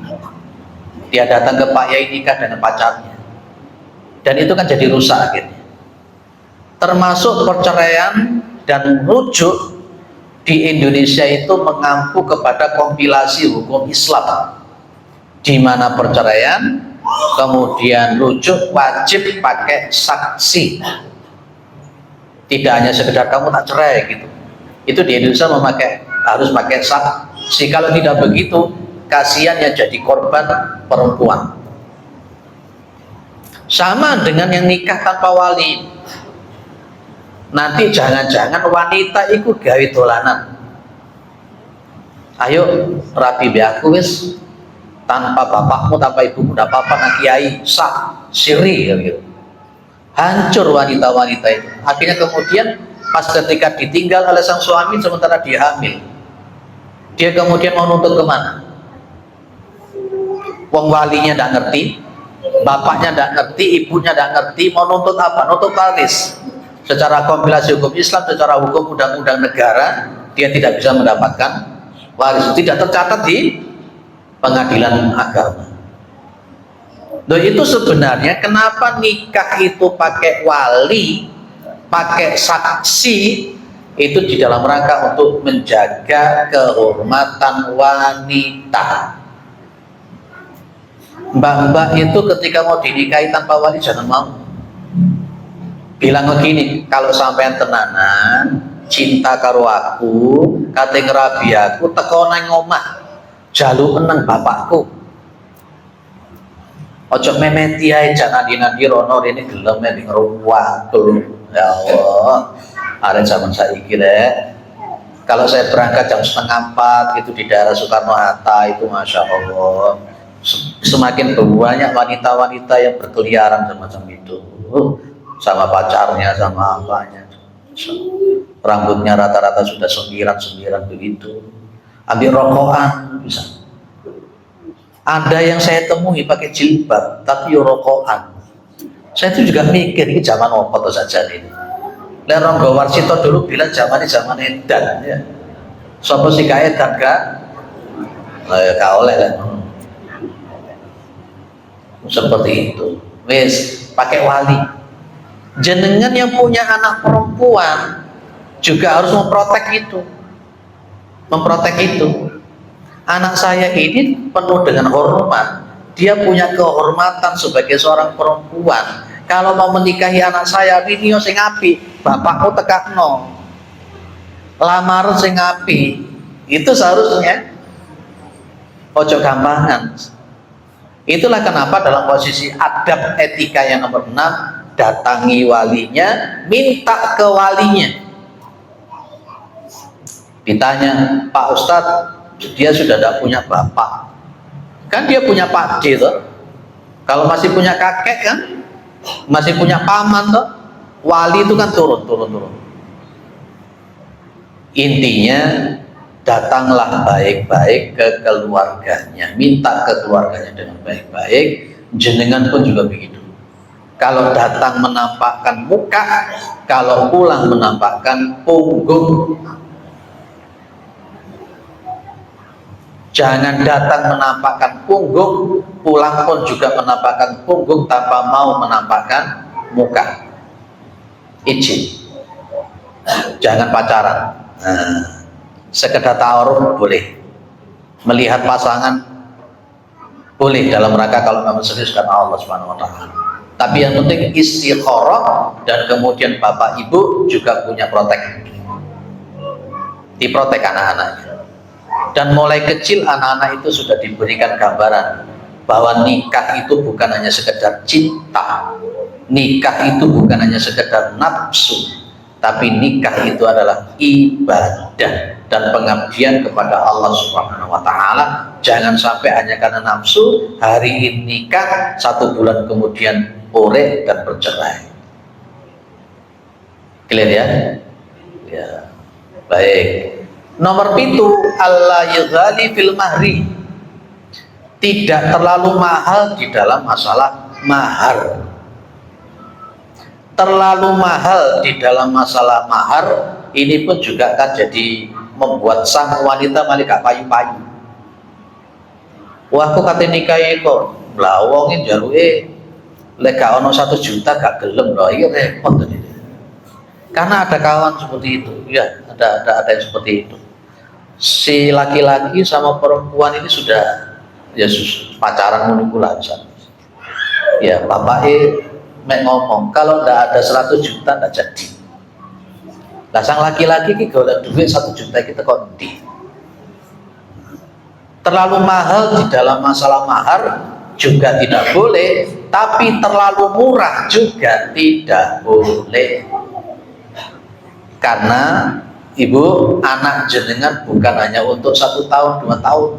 Speaker 1: Dia datang ke Pak Yai nikah dengan pacarnya, dan itu kan jadi rusak akhirnya. Termasuk perceraian dan rujuk di Indonesia itu mengampu kepada kompilasi hukum Islam, di mana perceraian kemudian rujuk wajib pakai saksi. Tidak hanya sekedar kamu tak cerai gitu. Itu di Indonesia harus pakai saksi. Kalau tidak begitu, kasihan yang jadi korban perempuan. Sama dengan yang nikah tanpa wali. Nanti jangan-jangan wanita itu gawe dolanan. Ayo rapi be aku wis, tanpa bapakmu, tanpa ibumu, tidak apa-apa, nak kiai sah siri gitu. Hancur wanita-wanita itu. Akhirnya kemudian pas ketika ditinggal oleh sang suami sementara dia hamil, dia kemudian mau nuntut kemana? Wong walinya tidak ngerti, bapaknya tidak ngerti, ibunya tidak ngerti, mau nuntut apa? Nuntut waris. Secara kompilasi hukum Islam, secara hukum undang-undang negara, dia tidak bisa mendapatkan waris. Tidak tercatat di pengadilan agama. Loh, itu sebenarnya kenapa nikah itu pakai wali, pakai saksi, itu di dalam rangka untuk menjaga kehormatan wanita. Mbak-mbak itu ketika mau dinikahi tanpa wali jangan mau. Bilang begini, kalau sampean tenanan cinta karo aku, kate ngerabi aku, teko nang omah, jalu meneng bapakku. Ojo memeti ae jangan dinadi rono rene gelem nek ngruwatul. Ya Allah. Arek zaman saiki rek. Kalau saya berangkat jam 3:30 itu di daerah Soekarno Hatta itu Masya Allah, semakin banyak wanita-wanita yang berkeliaran semacam itu, sama pacarnya, sama apanya, rambutnya rata-rata sudah sembiran begitu, ambil rokokan bisa. Ada yang saya temui pakai jilbab tapi rokokan. Saya itu juga mikir ini zaman apa saja ini. Ronggo Warsito dulu bilang zaman edan ya. Sopo sih kaya edan gak? Ya gak oleh kan. Seperti itu. Wes pakai wali. Jenengan yang punya anak perempuan juga harus memprotek itu. Anak saya ini penuh dengan hormat. Dia punya kehormatan sebagai seorang perempuan. Kalau mau menikahi anak saya, ini sing apik, bapakmu tekakno. Lamar sing apik. Itu seharusnya ojo gampangan. Itulah kenapa dalam posisi adab etika yang nomor 6, datangi walinya, minta ke walinya. Ditanya, Pak Ustadz, dia sudah tidak punya bapak, kan dia punya Pak D toh. Kalau masih punya kakek kan, masih punya paman toh, wali itu kan turun. Intinya datanglah baik-baik ke keluarganya, minta ke keluarganya dengan baik-baik. Jenengan pun juga begitu. Kalau datang menampakkan muka, kalau pulang menampakkan punggung. Jangan datang menampakkan punggung, pulang pun juga menampakkan punggung tanpa mau menampakkan muka. Izin. Jangan pacaran. Sekedar ta'aruf boleh, melihat pasangan boleh dalam rangka kalau memang serius karena Allah Subhanahu wa taala. Tapi yang penting istikharah, dan kemudian bapak ibu juga punya diprotek anak-anaknya. Dan mulai kecil anak-anak itu sudah diberikan gambaran bahwa nikah itu bukan hanya sekedar cinta, nikah itu bukan hanya sekedar nafsu, tapi nikah itu adalah ibadah dan pengabdian kepada Allah Subhanahu wa taala. Jangan sampai hanya karena nafsu hari ini nikah, 1 bulan kemudian orek dan bercerai. Clear ya? Ya. Baik. Nomor 7, Allah yughali fil mahri. Tidak terlalu mahal di dalam masalah mahar. Terlalu mahal di dalam masalah mahar ini pun juga kan jadi membuat sang wanita malah gak payu-payu. Wah, aku kate nikahi kok blawonge jaluke lek gak ono 1 juta gak gelem lho, iki repot ini. Karena ada kawan seperti itu, ya, ada yang seperti itu. Si laki-laki sama perempuan ini sudah ya pacaran manipulasi. Ya, bapaknya ngomong kalau ndak ada 100 juta ndak jadi. Lah sang laki-laki ki golek duit 1 juta kita kok ndi. Terlalu mahal di dalam masalah mahar juga tidak boleh, tapi terlalu murah juga tidak boleh. Karena ibu, anak jenengan bukan hanya untuk 1 tahun 2 tahun,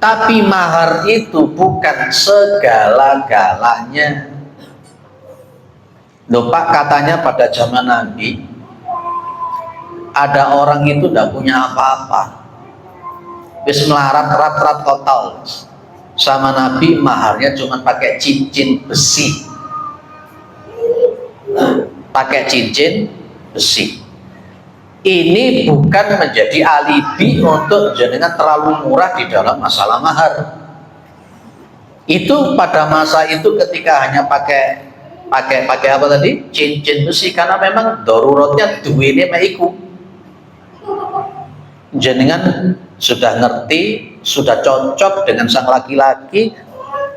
Speaker 1: tapi mahar itu bukan segala-galanya. Loh Pak, katanya pada zaman Nabi ada orang itu tidak punya apa-apa, wis melarat rat total sama Nabi, maharnya cuma pakai cincin besi, pakai cincin besi. Ini bukan menjadi alibi untuk jenengan terlalu murah di dalam masalah mahar. Itu pada masa itu ketika hanya pakai apa tadi, cincin besi, karena memang daruratnya duwene maiku. Jenengan sudah ngerti, sudah cocok dengan sang laki-laki,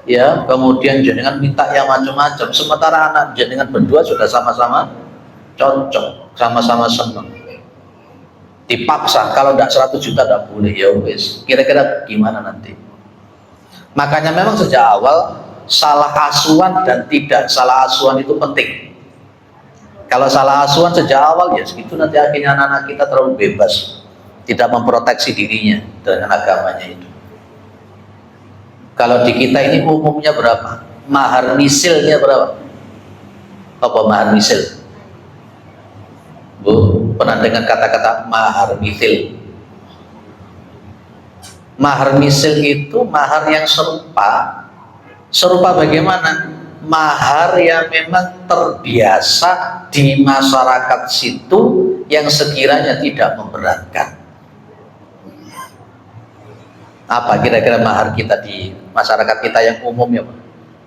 Speaker 1: ya, kemudian jenengan minta yang macam-macam, sementara anak jenengan berdua sudah sama-sama cocok, sama-sama senang. Dipaksa kalau tidak 100 juta tidak boleh, ya wes. Kira-kira gimana nanti? Makanya memang sejak awal salah asuhan dan tidak salah asuhan itu penting. Kalau salah asuhan sejak awal ya segitu, nanti akhirnya anak-anak kita terlalu bebas, tidak memproteksi dirinya dengan agamanya itu. Kalau di kita ini umumnya berapa? Mahar misilnya berapa? Apa mahar misil? Bu, pernah dengar kata-kata mahar misil? Mahar misil itu mahar yang serupa. Serupa bagaimana? mahar yang memang terbiasa di masyarakat situ yang sekiranya tidak memberatkan. Apa kira-kira mahar kita di masyarakat kita yang umum ya Pak?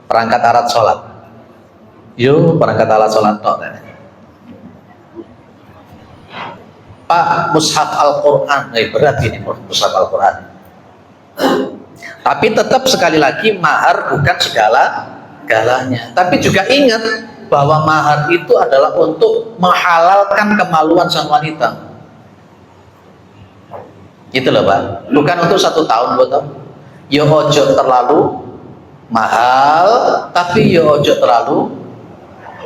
Speaker 1: Perangkat alat sholat. Yo, perangkat alat sholat toh. Pak, mushaf Al-Quran, berat ini mushaf Al-Quran. Tapi tetap sekali lagi mahar bukan segala-galanya. Tapi juga ingat bahwa mahar itu adalah untuk menghalalkan kemaluan sang wanita. Gitu loh Pak. Bukan untuk 1 tahun, 2 tahun. Yo ojo terlalu mahal, tapi yo ojo terlalu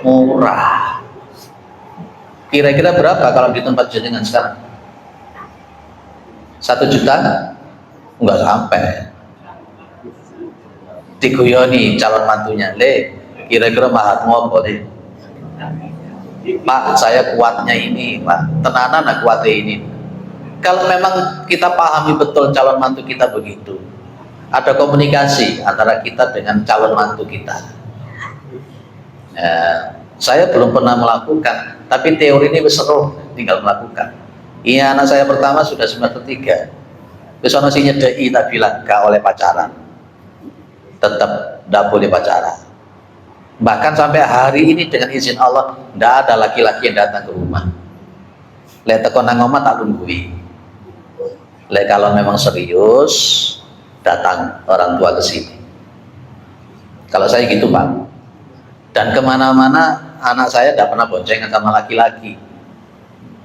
Speaker 1: murah. Kira-kira berapa kalau di tempat jenengan sekarang? 1 juta? Enggak sampai. Diguyoni calon mantunya, le, kira-kira maharmu apa le? Pak, saya kuatnya ini, Pak. Tenanan aku kuatnya ini. Kalau memang kita pahami betul calon mantu kita begitu, ada komunikasi antara kita dengan calon mantu kita. Saya belum pernah melakukan, tapi teori ini seru, tinggal melakukan. Iya, anak saya pertama sudah semester 3. Kesono si nyedei tak bilang gak oleh pacaran, tetap tidak boleh pacaran. Bahkan sampai hari ini dengan izin Allah tidak ada laki-laki yang datang ke rumah. Lihat teko nang omah tak lunggui. Lihat kalau memang serius datang orang tua ke sini. Kalau saya gitu Pak. Dan kemana-mana anak saya tidak pernah boncengan sama laki-laki.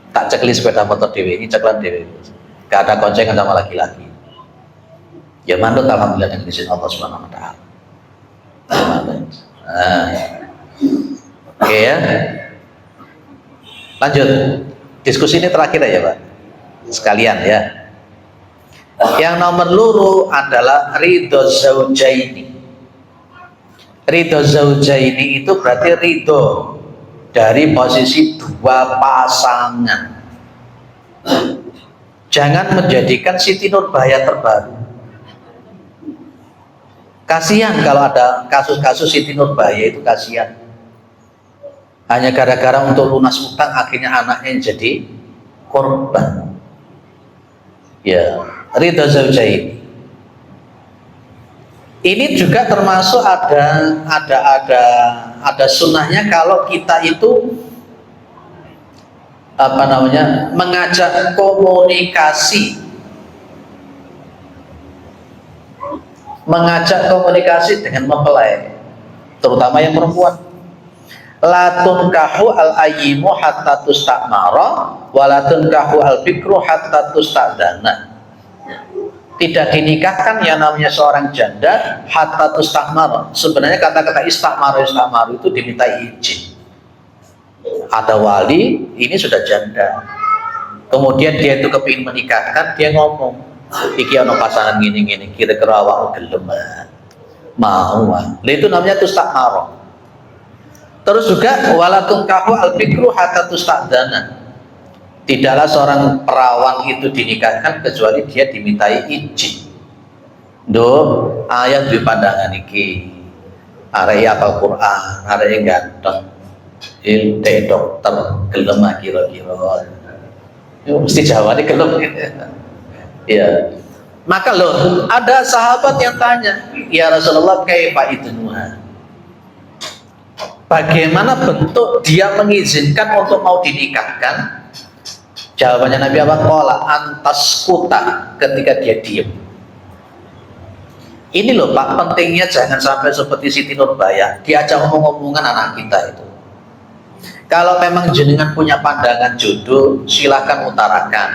Speaker 1: Tak cekli sepeda motor dewe, ini ceklan dewe. Gak ada boncengan sama laki-laki. Ya manut alhamdulillah dengan izin Allah Subhanahu wa taala. Oke ya. Lanjut. Diskusi ini terakhir ya Pak. Sekalian ya. Yang nomor loro adalah ridho zaujaini. Ridho zaujaini itu berarti ridho dari posisi 2 pasangan. Jangan menjadikan Siti Nurbaya terbaru. Kasihan kalau ada kasus-kasus Siti Nurbaya itu, kasihan. Hanya gara-gara untuk lunas utang akhirnya anaknya jadi korban. Ya, ridho zaujaini. Ini juga termasuk ada sunnahnya kalau kita itu mengajak komunikasi dengan mempelai, terutama yang perempuan. La tunkahu al-ayyimu hatta tustamara wa la tunkahu al-bikru hatta tustadana. Tidak dinikahkan yang namanya seorang janda hatta tustamara. Sebenarnya kata-kata istamara itu diminta izin. Ada wali, ini sudah janda, kemudian dia itu kepingin menikahkan, dia ngomong, iki ono pasangan gini-gini, kira-kira awak gelem mau. Itu namanya tustamara. Terus juga walakum kahu al-bikru hatta tustadana. Tidaklah seorang perawan itu dinikahkan kecuali dia dimintai izin. Ayat di pandangan iki. Arek apal Quran, arek ganteng. Ilte dokter gelem kira-kira. Yo mesti jawabnya gelem. Ya. Maka loh, ada sahabat yang tanya, "Ya Rasulullah, kaifa idnuha?" Bagaimana bentuk dia mengizinkan untuk mau dinikahkan? Jawabannya Nabi apa? Qala antas kuta, ketika dia diam. Ini loh Pak, pentingnya jangan sampai seperti Siti Nurbaya diajak ngomong-ngomongan anak kita itu. Kalau memang jenengan punya pandangan jodoh, silahkan utarakan.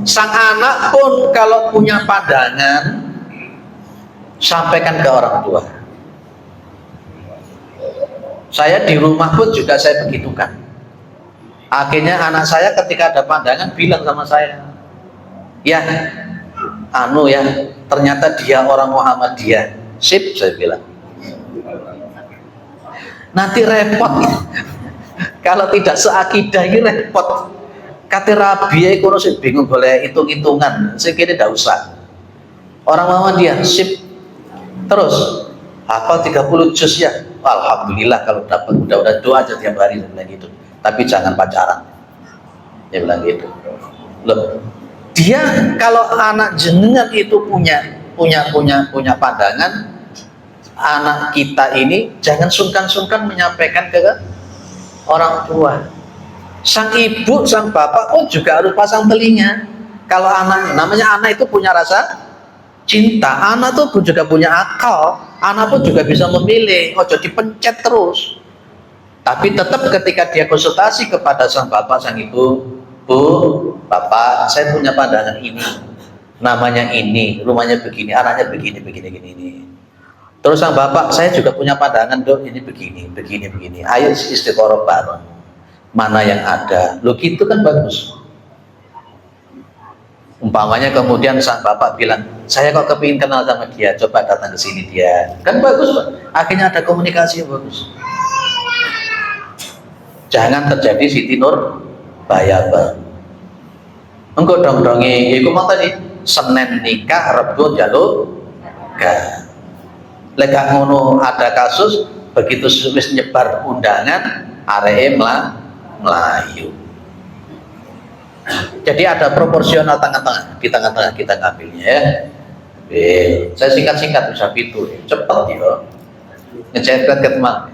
Speaker 1: Sang anak pun kalau punya pandangan, sampaikan ke orang tua. Saya di rumah pun juga saya begitukan. Akhirnya anak saya ketika ada pandangan bilang sama saya, ya, ternyata dia orang Muhammadiyah. Sip, saya bilang. Nanti repot. Kalau tidak seakidah ini repot. Kata Rabi, aku harus bingung boleh hitung-hitungan. Saya kira tidak usah. Orang Muhammadiyah, sip. Terus, hafal 30 juz ya, alhamdulillah kalau dapat, udah doa aja tiap hari, dia bilang gitu. Tapi jangan pacaran, dia bilang gitu. Loh, dia kalau anak jenengan itu punya pandangan, anak kita ini jangan sungkan-sungkan menyampaikan ke orang tua. Sang ibu, sang bapak pun juga harus pasang telinga. Kalau anak, namanya anak itu punya rasa cinta, anak tuh juga punya akal, anak pun juga bisa memilih. Ojo dipencet terus. Tapi tetap ketika dia konsultasi kepada sang bapak, sang ibu, bu, bapak, saya punya pandangan ini, namanya ini, rumahnya begini, anaknya begini, begini. Terus sang bapak, saya juga punya pandangan, dok, ini begini. Ayo istiqoroh bareng. Mana yang ada? Lo gitu kan bagus. Umpamanya kemudian sang bapak bilang, saya kok kepingin kenal sama dia, coba datang ke sini dia. Kan bagus, Pak. Akhirnya ada komunikasi yang bagus. Jangan terjadi Siti Nur bayaba. Engko dong-dongi, iku mau tadi Senin nikah, Rebo jaluk gak. Lega ngono ada kasus begitu wis nyebar undangan areke melayu. Jadi ada proporsional tengah-tengah, di tengah-tengah kita ngambilnya ya. Saya singkat-singkat bisa itu cepet ya. Ngecetret ke teman.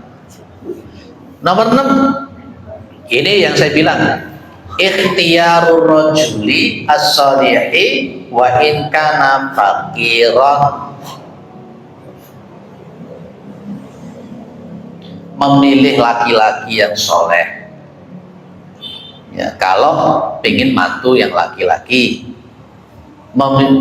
Speaker 1: Nomor 6. Ini yang saya bilang, ikhtiyarur rajuli as-salihi wa in kana faqiran. Memilih laki-laki yang soleh. Ya, kalau ingin mantu yang laki-laki,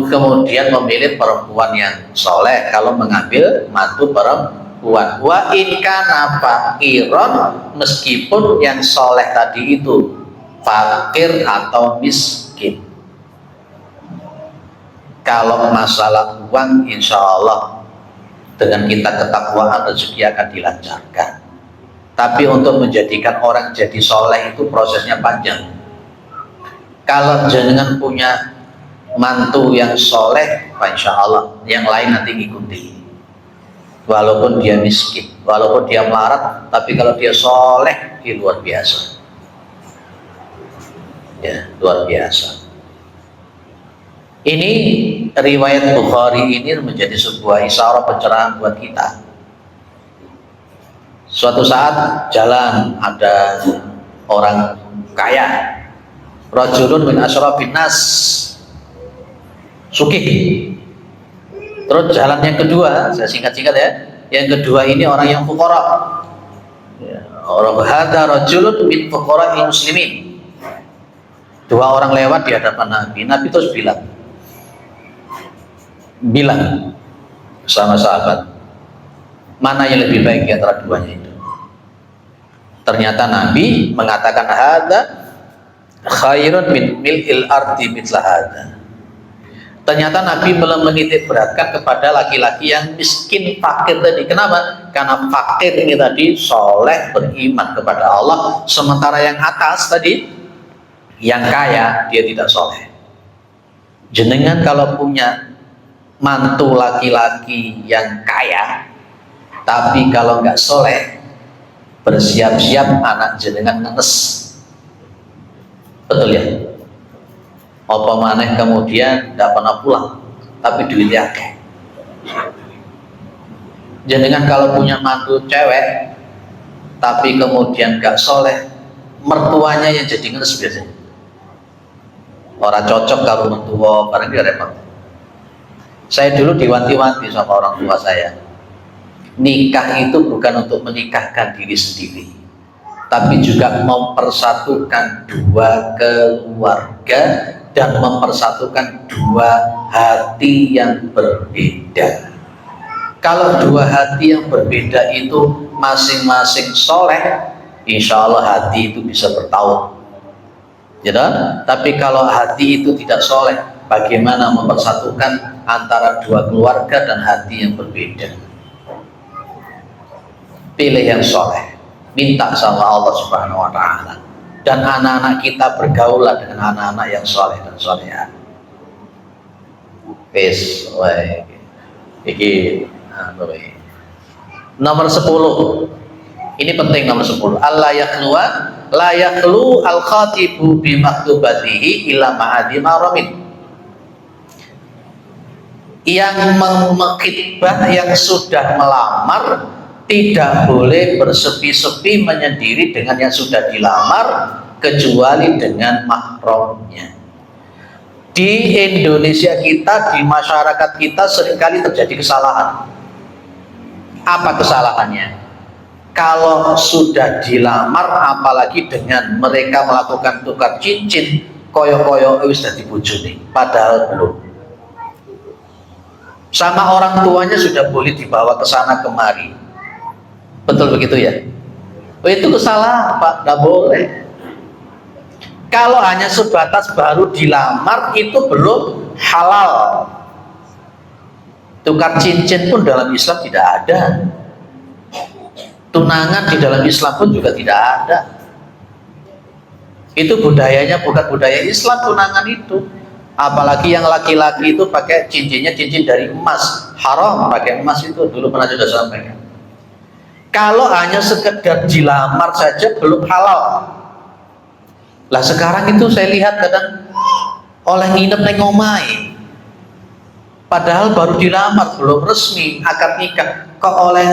Speaker 1: kemudian memilih perempuan yang soleh kalau mengambil mantu perempuan. Wa in kana faqiran, meskipun yang soleh tadi itu fakir atau miskin. Kalau masalah uang, insya Allah dengan kita ketakwaan rezeki akan dilancarkan. Tapi untuk menjadikan orang jadi soleh itu prosesnya panjang. Kalau jenengan punya mantu yang soleh, insya Allah yang lain nanti ngikuti. Walaupun dia miskin, walaupun dia melarat, tapi kalau dia soleh, dia luar biasa. Ya, luar biasa. Ini riwayat Bukhari ini menjadi sebuah isyarah pencerahan buat kita. Suatu saat jalan ada orang kaya, rajulun min asyrafin nas, sugih. Terus jalan yang kedua, saya singkat-singkat ya. Yang kedua ini orang yang fuqara. Ya, orang hadza rajulun min fuqara'il muslimin. Dua orang lewat di hadapan Nabi. Nabi terus bilang sama sahabat, mana yang lebih baik di antara duanya itu? Ternyata Nabi mengatakan hadza khairun min mil'il ardi mithla hadza. Ternyata Nabi menitik beratkan kepada laki-laki yang miskin, fakir tadi. Kenapa? Karena fakir ini tadi soleh, beriman kepada Allah. Sementara yang atas tadi, yang kaya, dia tidak soleh. Jenengan kalau punya mantu laki-laki yang kaya, tapi kalau nggak soleh, bersiap-siap anak jenengan ngenes. Betul ya? Apa maneh kemudian nggak pernah pulang, tapi duitnya akeh. Jenengan kalau punya mantu cewek, tapi kemudian nggak soleh, mertuanya yang jadi ngenes biasanya. Orang cocok kalau mertua, barang dia repot. Saya dulu diwanti-wanti sama orang tua saya. Nikah itu bukan untuk menikahkan diri sendiri, tapi juga mempersatukan dua keluarga dan mempersatukan dua hati yang berbeda. Kalau dua hati yang berbeda itu masing-masing soleh, insya Allah hati itu bisa bertahun. Ya, tapi kalau hati itu tidak soleh, bagaimana mempersatukan antara dua keluarga dan hati yang berbeda? Pilih yang soleh, minta sama Allah Subhanahu wa Ta'ala. Dan anak-anak kita bergaulah dengan anak-anak yang soleh dan soleha. Peace, iki, Nomor 10. Ini penting nomor 10. Allah yakhluwa la yakhlu al khatibu bi maktubatihi ila ma'adi maramin. Yang mengkhitbah yang sudah melamar tidak boleh bersepi-sepi menyendiri dengan yang sudah dilamar kecuali dengan mahramnya. Di Indonesia kita, di masyarakat kita seringkali terjadi kesalahan. Apa kesalahannya? Kalau sudah dilamar, apalagi dengan mereka melakukan tukar cincin, koyo-koyo sudah dibujuni, padahal belum. Sama orang tuanya sudah boleh dibawa ke sana kemari. Betul begitu ya? Itu kesalahan Pak, nggak boleh. Kalau hanya sebatas baru dilamar itu belum halal. Tukar cincin pun dalam Islam tidak ada. Tunangan di dalam Islam pun juga tidak ada. Itu budayanya bukan budaya Islam, tunangan itu. Apalagi yang laki-laki itu pakai cincinnya cincin dari emas, haram pakai emas itu, dulu pernah sudah sampaikan. Kalau hanya sekedar dilamar saja belum halal. Lah sekarang itu saya lihat kadang oleh nginep neng omai, padahal baru dilamar belum resmi akad nikah, kok oleh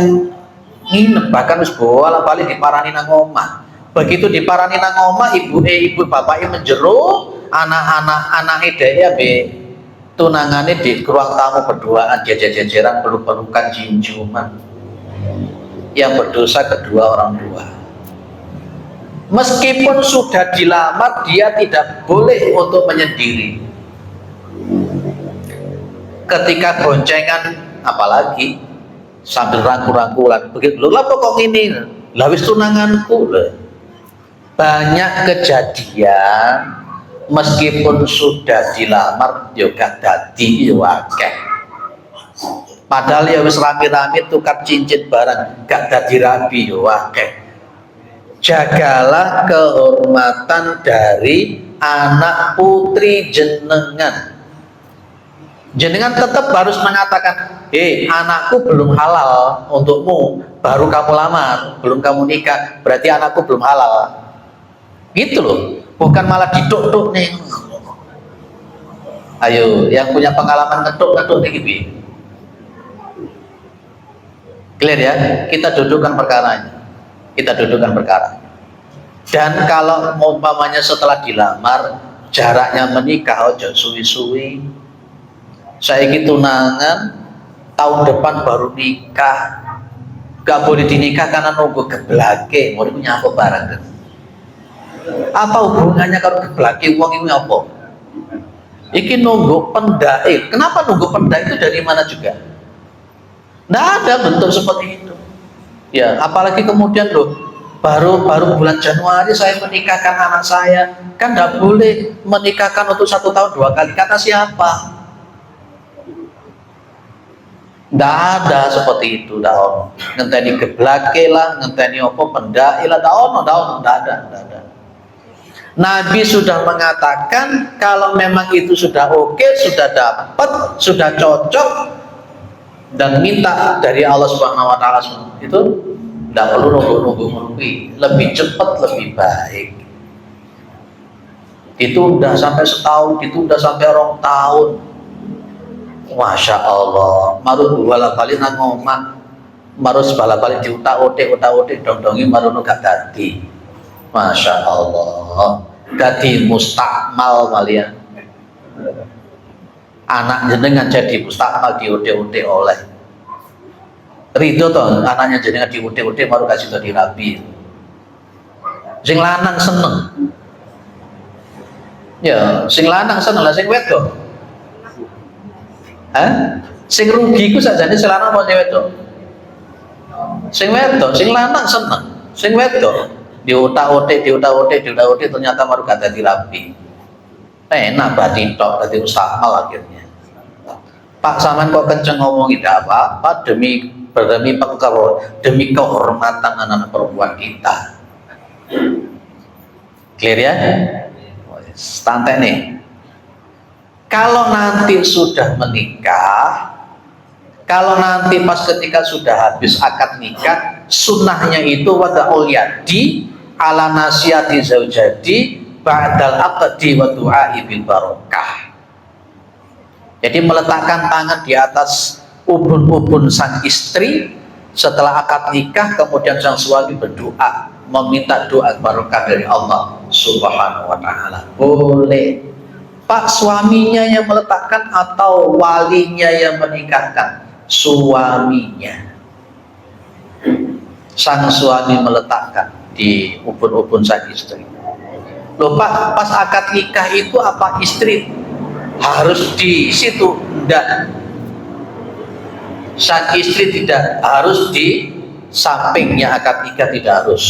Speaker 1: nginep, bahkan harus bolak-balik diparani nang omah. Begitu diparani nang omah, ibu bapaknya menjeru, anak dia be tunangannya di ruang tamu berduaan, jajar-jajaran, peluk-pelukan, cium-ciuman. Yang berdosa kedua orang tua. Meskipun sudah dilamar, dia tidak boleh untuk menyendiri. Ketika boncengan, apalagi sambil rangkul-rangkulan, begitu lah pokok ini, lawis tunanganku. Banyak kejadian meskipun sudah dilamar juga dadi akeh. Padahal ya wis rame-rame tukar cincin barang gak dadi rabi yo akeh. Jagalah kehormatan dari anak putri jenengan. Jenengan tetap harus mengatakan, anakku belum halal untukmu, baru kamu lamar, belum kamu nikah, berarti anakku belum halal. Gitu loh, bukan malah diduk-duk nih. Ayo, yang punya pengalaman ngeduk-ngeduk nih Gibi. Clear ya? Kita dudukkan perkaranya. Kita dudukkan perkara. Dan kalau umpamanya setelah dilamar, jaraknya menikah ojo suwi-suwi. Saya tunangan, tahun depan baru nikah. Gak boleh dinikah karena nunggu geblake. Mau punya apa barang kan? Apa hubungannya kalau geblake uang ini apa? Iki nunggu pendai. Kenapa nunggu pendai itu dari mana juga? Nggak ada bentuk seperti itu. Ya, apalagi kemudian loh, baru bulan Januari saya menikahkan anak saya, kan nggak boleh menikahkan untuk 1 tahun 2 kali. Kata siapa? Nggak ada seperti itu, nggak ono. Ngenteni geblake lah, ngenteni apa pendai lah, nggak ono, nggak ada. Nabi sudah mengatakan kalau memang itu sudah oke, sudah dapat, sudah cocok, dan minta dari Allah Subhanahu Wa Taala itu tidak perlu nunggu, lebih cepat lebih baik. Itu udah sampai setahun, itu udah sampai 2 tahun. Masya Allah, marut balik nang omah, marut balik diutak-utik dong-dongi marut gak dadi. Masya Allah, dadi mustakmal kalian. Anak jenengan jadi mustakmal diutik-utik oleh Ridho toh, anaknya jenengan diutik-utik baru kasih tadi rabi. Sing lanang seneng. Ya, sing lanang seneng lah, sing wedok. Sing rugi ku sajane sing lanang apa sing wedok? Sing wedok, sing lanang seneng. Sing wedok diutak-utik ternyata baru gak dadi rabi. Enak berarti tok dadi mustakmal akhirnya. Pak Saman kok kenceng ngomong tidak apa-apa demi kehormatan anak-anak perempuan kita. Clear ya? Santai nih. Kalau nanti sudah menikah, Kalau nanti pas ketika sudah habis akad nikah, sunnahnya itu wada'ul yadi ala nasiyati zaujati ba'dal aqdi wa du'ai bil barokah. Jadi meletakkan tangan di atas ubun-ubun sang istri setelah akad nikah, kemudian sang suami berdoa meminta doa barokah dari Allah Subhanahu wa taala. Boleh. Pak, suaminya yang meletakkan atau walinya yang menikahkan? Suaminya. Sang suami meletakkan di ubun-ubun sang istri. Loh Pak, pas akad nikah itu apa istri harus di situ? Enggak. Sang istri tidak harus di sampingnya akad nikah, tidak harus.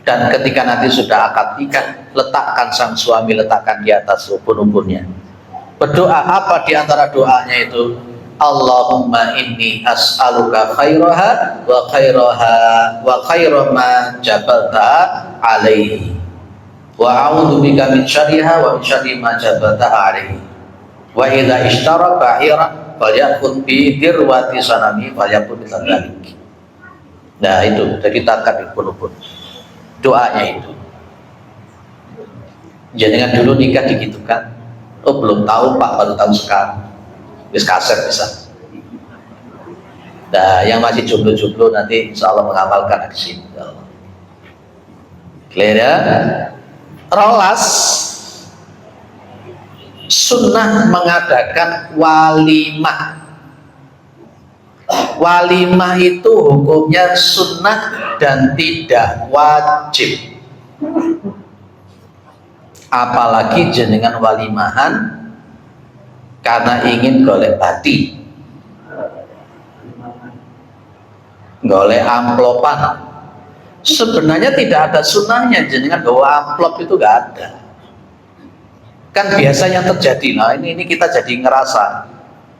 Speaker 1: Dan ketika nanti sudah akad nikah, letakkan sang suami, letakkan di atas ubun-ubunnya. Berdoa apa di antara doanya itu? Allahumma inni as'aluka khairaha wa khaira ma jabalta alaihi wa a'udzu bika min syarriha wa min syarri ma jabalta alaihi wa idza ishtara ba'iran falyakun bi dirwati sanami falyakun bidzalik. Nah itu, jadi takkan ubun-ubun doanya itu. Jangan dulu nikah digitukan. Oh belum tahu Pak, baru tahu sekarang. Wis kaset bisa. Nah, yang masih jomblo-jomblo nanti insya Allah mengamalkan di sini. Clear ya? Rolas sunnah mengadakan walimah. Walimah itu hukumnya sunnah dan tidak wajib. Apalagi jenengan walimahan karena ingin golek bati, golek amplopan. Sebenarnya tidak ada sunnahnya jenengan bawa amplop, itu gak ada. Kan biasanya terjadi. Nah ini kita jadi ngerasa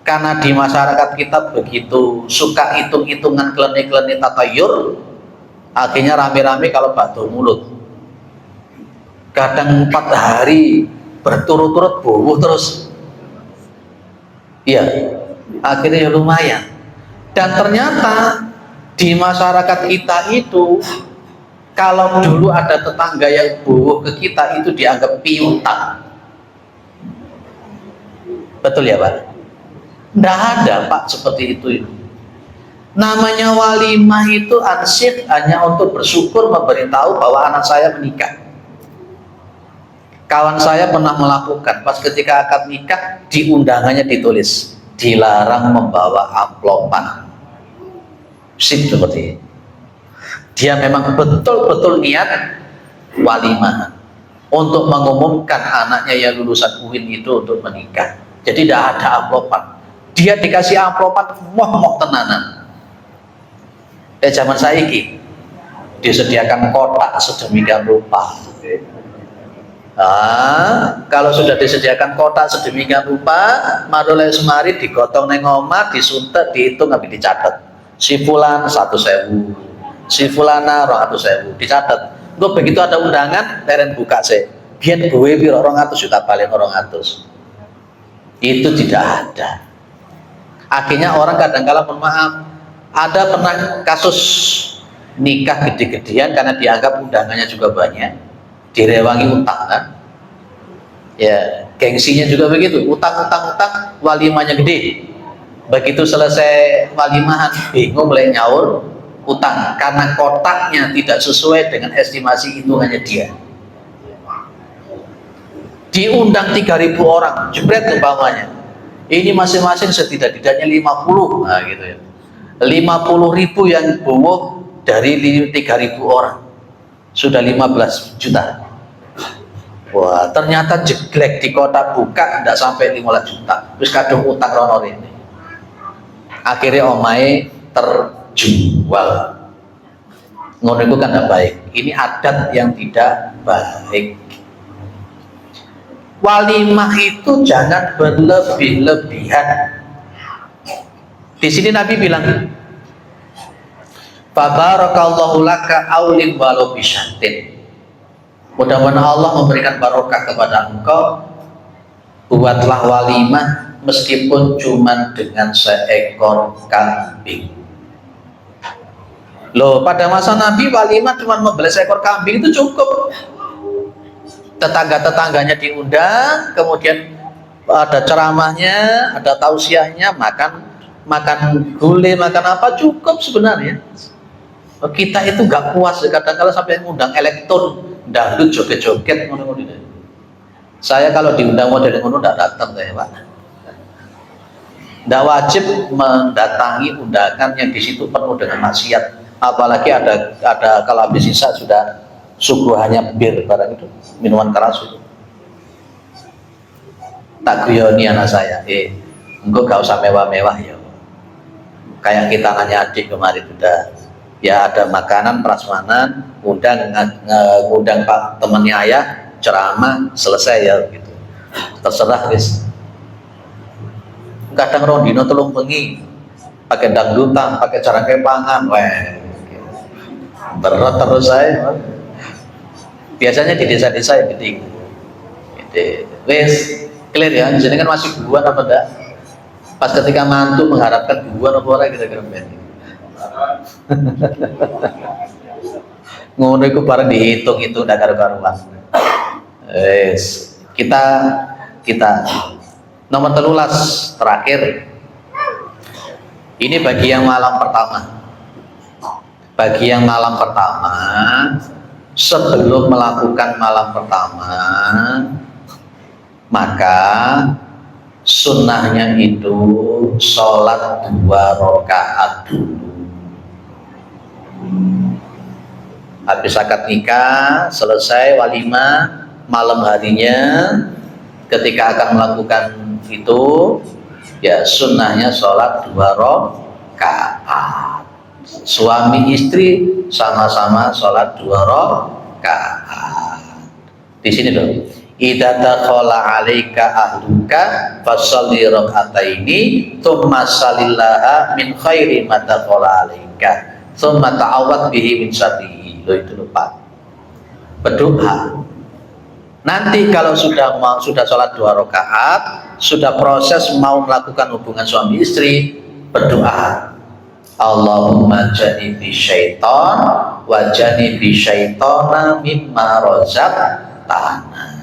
Speaker 1: karena di masyarakat kita begitu suka hitung-hitungan klenik-klenik tatayur, akhirnya rame-rame kalau batuk mulut. Kadang 4 hari berturut-turut bubuh terus. Iya, akhirnya lumayan. Dan ternyata di masyarakat kita itu, kalau dulu ada tetangga yang bubuh ke kita, itu dianggap piutang. Betul ya Pak? Tidak ada Pak seperti itu. Namanya walimah itu ansyid hanya untuk bersyukur, memberitahu bahwa anak saya menikah. Kawan saya pernah melakukan, pas ketika akad nikah di undangannya ditulis dilarang membawa amplopan. Sip seperti itu. Dia memang betul-betul niat walimah untuk mengumumkan anaknya yang lulusan UIN itu untuk menikah. Jadi tidak ada amplopan. Dia dikasih amplopan moh tenanan. Zaman saiki disediakan kotak sedemikian rupa. Kalau sudah disediakan kotak sedemikian rupa, marulai semari digotong neng omah, disuntek, dihitung, habis dicatat. Si fulan 1.000, si fulana 200.000, dicatat. Gue begitu ada undangan, teren buka sih. Biar gue biro 200 juta balik 200. Itu tidak ada. Akhirnya orang kadang-kala mohon maaf, ada pernah kasus nikah gede-gedean karena dianggap undangannya juga banyak, direwangi utang kan, ya gengsinya juga begitu, utang, walimahnya gede. Begitu selesai walimahan bingung mulai nyaur utang karena kotaknya tidak sesuai dengan estimasi hitungannya dia. Diundang 3.000 orang, jebret umpamanya, ini masing-masing setidak-tidaknya 50, nah gitu ya, 50.000 yang bowo dari 3.000 orang sudah 15 juta. Wah, ternyata jeglek di kotak buka tidak sampai 15 juta. Terus kadung utang rono ini. Akhirnya omae terjual. Ngono itu kan tidak baik. Ini adat yang tidak baik. Walimah itu jangan berlebih-lebihan. Di sini Nabi bilang, "Fabarakallahu laka aulim walau bisyatin." Mudah-mudahan Allah memberikan barokah kepada engkau, buatlah walimah meskipun cuma dengan seekor kambing. Loh, pada masa Nabi walimah cuma membeli seekor kambing itu cukup. Tetangga-tetangganya diundang, kemudian ada ceramahnya, ada tausiahnya, makan gulai, makan apa, cukup sebenarnya. Kita itu nggak puas kadang-kadang sampai ngundang elektron, dangdut, joget-joget, ngono-ngono. Saya kalau diundang model ngono nggak datang saya, Pak. Nggak wajib mendatangi undangan yang di situ penuh dengan maksiat. Apalagi ada kalau habis sisa sudah suguhannya bir barang itu, minuman keras itu. Tak guyoni anak saya, engkau gak usah mewah-mewah ya. Kayak kita nanya adik kemarin udah, ya ada makanan prasmanan, ngundang pak temannya ayah, ceramah selesai ya gitu. Terserah guys. Kadang rondino telung bengi, pakai dangdutan, pakai cara kepangan, berat terus saya. Biasanya di desa-desa ya gitu. Wes clear ya, jadi kan masih buan apa enggak? Pas ketika mantu mengharapkan buan apa orang kira-kira begini. Ngono iku bareng dihitung itu ndak karu-karuan. Wes kita nomor 13 terakhir. Ini bagi yang malam pertama. Bagi yang malam pertama, sebelum melakukan malam pertama, maka sunnahnya itu sholat 2 rakaat dulu. Habis akad nikah, selesai walimah, malam harinya ketika akan melakukan itu, ya sunnahnya sholat 2 rakaat. Suami istri sama-sama sholat 2 rakaat. Di sini dong. Idza dakhala 'alaika ahluka fasholli rak'ataini tsumma shallillaha min khairi ma dakhala 'alaika tsumma ta'awwad bihi min syarrihi. Loh, itu lupa. Berdoa. Nanti kalau sudah sholat 2 rakaat, sudah proses mau melakukan hubungan suami istri, berdoa. Allahumma janibi syaitan wa janibi syaitana mimma razaqtana.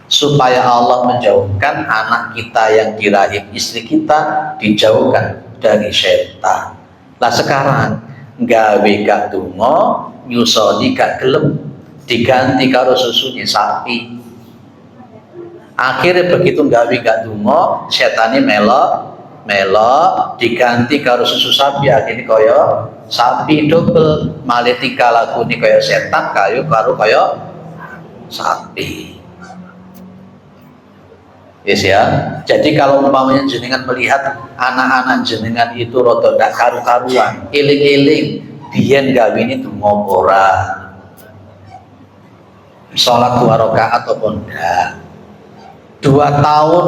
Speaker 1: Supaya Allah menjauhkan anak kita yang di rahim istri kita, dijauhkan dari syaitan. Nah sekarang gawe gak donga, nyusoni gak gelem, diganti karo susunya sapi. Akhirnya begitu gawe gak donga, setane melok diganti karo susu sapi, akhirnya kaya sapi double, malih tika lakune kaya setan kaya sapi. Yes ya. Jadi kalau umpamanya jenengan melihat anak-anak jenengan itu rada ndak karu-karuan, eling-eling biyen gawene donga ora, salat 2 rakaat apa ndak. 2 tahun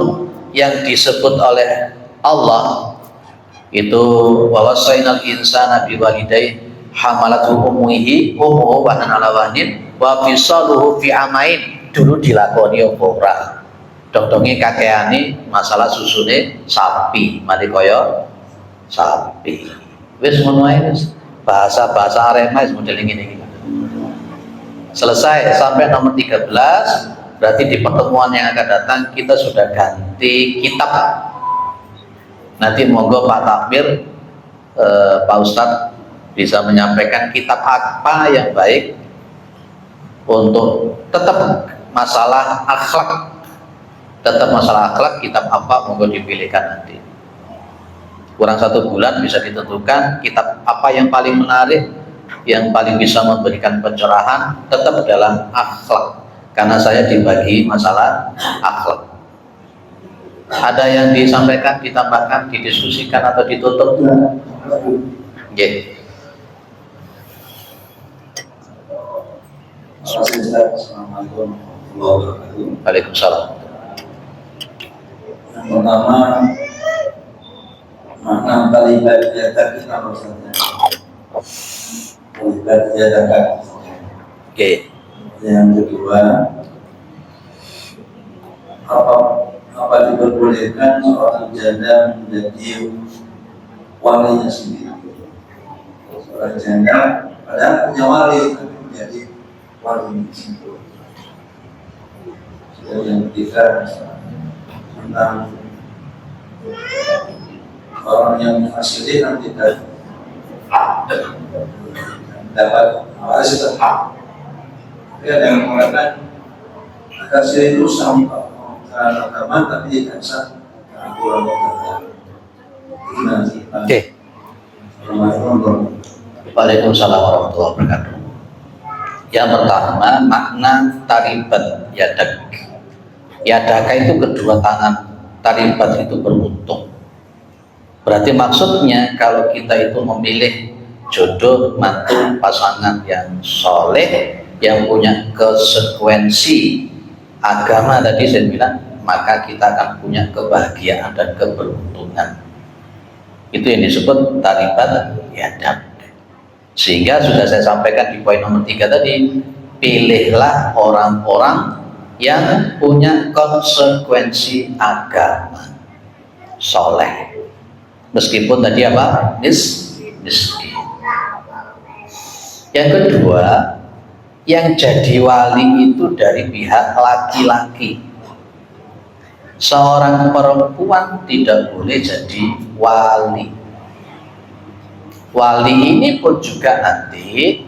Speaker 1: yang disebut oleh Allah itu wawasainal insana biwalidayhi hamalathu ummuhu wahnan ala wahnin wa fisaluhu fi amain. Dulu dilakoni apa ora? Dong-donge kakeane masalah susune sapi, mari kaya sapi. Wis ngono ae wis. Bahasa Arema wis model ngene iki. Selesai sampai nomor 13, berarti di pertemuan yang akan datang kita sudah ganti kitab. Nanti monggo Pak Takmir, Pak Ustadz bisa menyampaikan kitab apa yang baik untuk tetap masalah akhlak. Tetap masalah akhlak, kitab apa monggo dipilihkan nanti. Kurang 1 bulan bisa ditentukan kitab apa yang paling menarik, yang paling bisa memberikan pencerahan, tetap dalam akhlak. Karena saya dibagi masalah akhlak. Ada yang disampaikan, ditambahkan, didiskusikan atau ditutup?
Speaker 2: Assalamualaikum warahmatullahi wabarakatuh.
Speaker 1: Waalaikumsalam.
Speaker 2: Yang pertama, makna kalimat yadak kita maksudnya. Kalimat yadak. Yang kedua, apa diperbolehkan seorang janda menjadi walinya sendiri. Seorang janda padahal punya wali tapi menjadi walinya sendiri. Yang ketiga tentang orang yang memfasilitasi tidak dapat waris tetap. Tapi ada yang mengatakan kasih itu sama agama tapi tidak sah aturan agama.
Speaker 1: Oke. Waalaikumsalam warahmatullahi wabarakatuh. Yang pertama, makna taribat yadak. Yadaka itu kedua tangan, taribat itu beruntung. Berarti maksudnya kalau kita itu memilih jodoh, mantu, pasangan yang soleh, yang punya konsekuensi agama tadi saya bilang, maka kita akan punya kebahagiaan dan keberuntungan. Itu yang disebut taribat yadak. Sehingga sudah saya sampaikan di poin nomor 3 tadi, pilihlah orang-orang yang punya konsekuensi agama, soleh, meskipun tadi apa? Miskin. Yang kedua, yang jadi wali itu dari pihak laki-laki. Seorang perempuan tidak boleh jadi wali. Wali ini pun juga nanti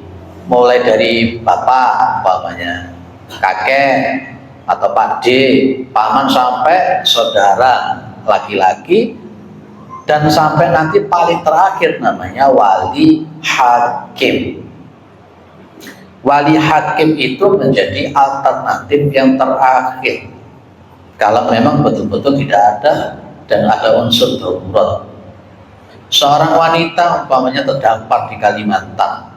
Speaker 1: mulai dari bapak, umpamanya kakek atau Pak D, paman sampai saudara laki-laki, dan sampai nanti paling terakhir namanya wali hakim. Wali hakim itu menjadi alternatif yang terakhir kalau memang betul-betul tidak ada dan ada unsur darurat. Seorang wanita umpamanya terdampar di Kalimantan,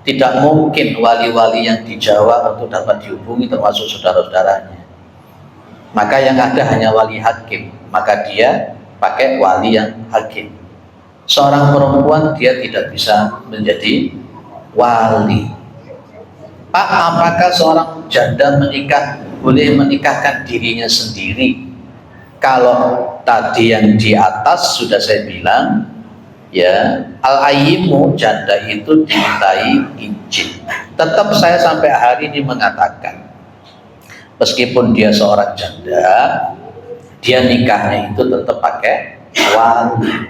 Speaker 1: tidak mungkin wali-wali yang di Jawa untuk dapat dihubungi termasuk saudara-saudaranya. Maka yang ada hanya wali hakim, maka dia pakai wali yang hakim. Seorang perempuan dia tidak bisa menjadi wali. Pak, apakah seorang janda menikah boleh menikahkan dirinya sendiri? Kalau tadi yang di atas sudah saya bilang, ya, al-ayyimu janda itu dimintai izin. Tetap saya sampai hari ini mengatakan, meskipun dia seorang janda, dia nikahnya itu tetap pakai wali.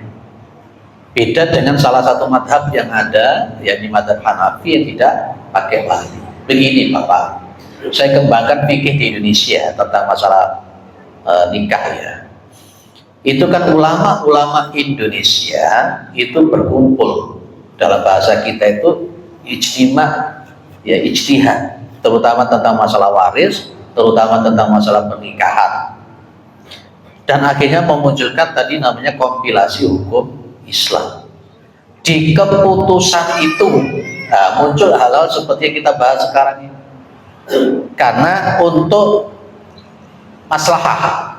Speaker 1: Beda dengan salah satu madhab yang ada, yakni madhab Hanafi yang tidak pakai wali. Begini Bapak, saya kembangkan fikih di Indonesia tentang masalah nikah ya. Itu kan ulama-ulama Indonesia itu berkumpul, dalam bahasa kita itu ijtima, ya ijtihad, terutama tentang masalah waris, terutama tentang masalah pernikahan, dan akhirnya memunculkan tadi namanya kompilasi hukum Islam. Di keputusan itu muncul hal-hal seperti yang kita bahas sekarang ini, karena untuk maslahah.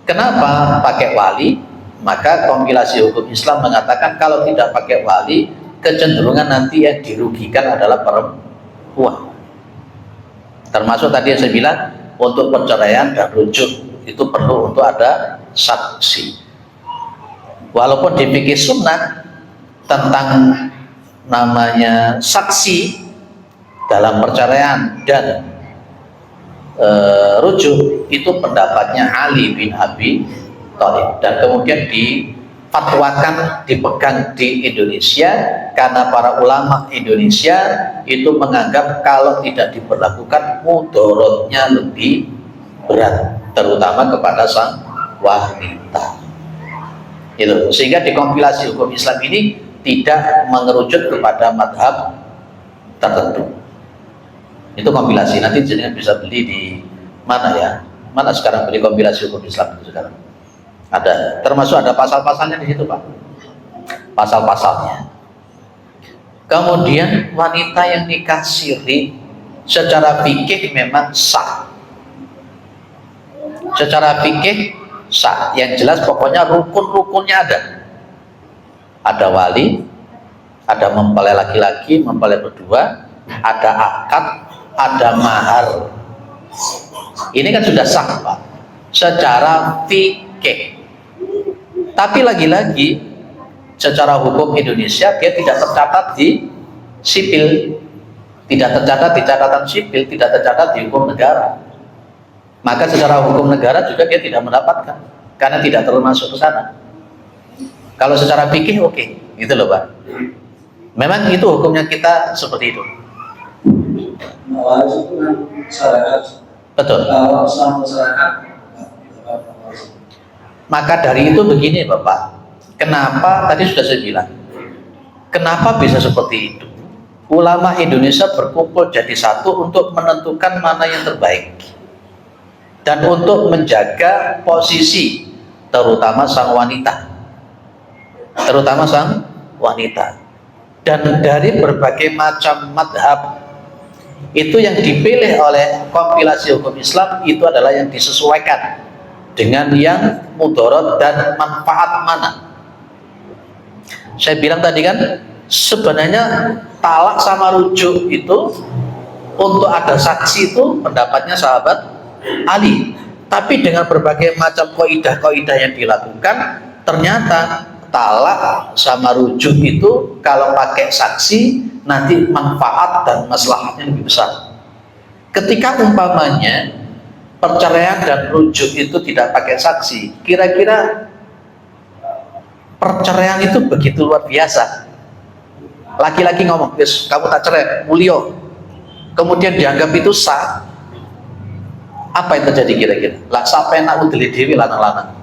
Speaker 1: Kenapa pakai wali? Maka kompilasi hukum Islam mengatakan kalau tidak pakai wali, kecenderungan nanti yang dirugikan adalah perempuan. Termasuk tadi yang saya bilang, untuk perceraian dan rujuk itu perlu untuk ada saksi. Walaupun di fikih sunnah tentang namanya saksi dalam perceraian dan rujuk itu pendapatnya Ali bin Abi Thalib, dan kemudian difatwakan, dipegang di Indonesia karena para ulama Indonesia itu menganggap kalau tidak diberlakukan mudorotnya lebih berat, terutama kepada sang wanita. Itu sehingga di kompilasi hukum Islam ini tidak mengerucut kepada madhab tertentu. Itu kompilasi, nanti jenengan bisa beli di mana ya? Mana sekarang beli kompilasi hukum Islam itu sekarang? Ada, termasuk ada pasal-pasalnya di situ Pak. Pasal-pasalnya. Kemudian wanita yang nikah siri secara fikih memang sah. Secara fikih sah. Yang jelas pokoknya rukun-rukunnya ada. Ada wali, ada mempelai laki-laki, mempelai berdua, ada akad, ada mahar. Ini kan sudah sah Pak, secara fikih. Tapi lagi-lagi secara hukum Indonesia dia tidak tercatat di sipil, tidak tercatat di catatan sipil, tidak tercatat di hukum negara. Maka secara hukum negara juga dia tidak mendapatkan karena tidak termasuk ke sana. Kalau secara fikih oke, gitu loh Pak. Memang itu hukumnya kita seperti itu.
Speaker 2: Waris itu kan masyarakat.
Speaker 1: Betul.
Speaker 2: Kalau sama masyarakat,
Speaker 1: Maka dari itu begini Bapak, kenapa tadi sudah saya bilang, kenapa bisa seperti itu? Ulama Indonesia berkumpul jadi satu untuk menentukan mana yang terbaik dan untuk menjaga posisi terutama sang wanita, dan dari berbagai macam madhab itu yang dipilih oleh kompilasi hukum Islam itu adalah yang disesuaikan dengan yang mudarat dan manfaat mana. Saya bilang tadi kan sebenarnya talak sama rujuk itu untuk ada saksi itu pendapatnya sahabat Ali, tapi dengan berbagai macam kaidah-kaidah yang dilakukan ternyata talak sama rujuk itu kalau pakai saksi nanti manfaat dan maslahatnya lebih besar. Ketika umpamanya perceraian dan rujuk itu tidak pakai saksi, kira-kira perceraian itu begitu luar biasa. Laki-laki ngomong, "Wis, kamu tak cerai, mulio." Kemudian dianggap itu sah. Apa yang terjadi kira-kira? Lah sampai nak udeli dewi lanang-lanang.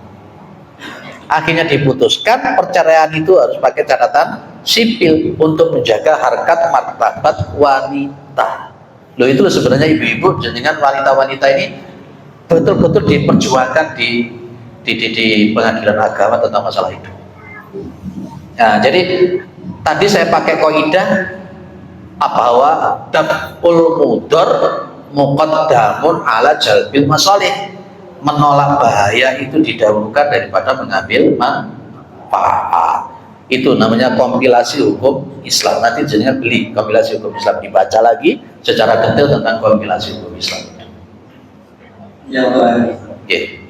Speaker 1: Akhirnya diputuskan perceraian itu harus pakai catatan sipil untuk menjaga harkat martabat wanita. Loh itu sebenarnya ibu-ibu dengan wanita-wanita ini betul-betul diperjuangkan di pengadilan agama tentang masalah itu. Nah, jadi tadi saya pakai kaidah bahwa daf'ul mudhar muqaddamun ala jalbil masalih. Menolak bahaya itu didahulukan daripada mengambil manfaat. Itu namanya kompilasi hukum Islam. Nanti jenengan beli kompilasi hukum Islam, dibaca lagi secara detail tentang kompilasi hukum Islam.
Speaker 2: yang lain.
Speaker 1: Oke.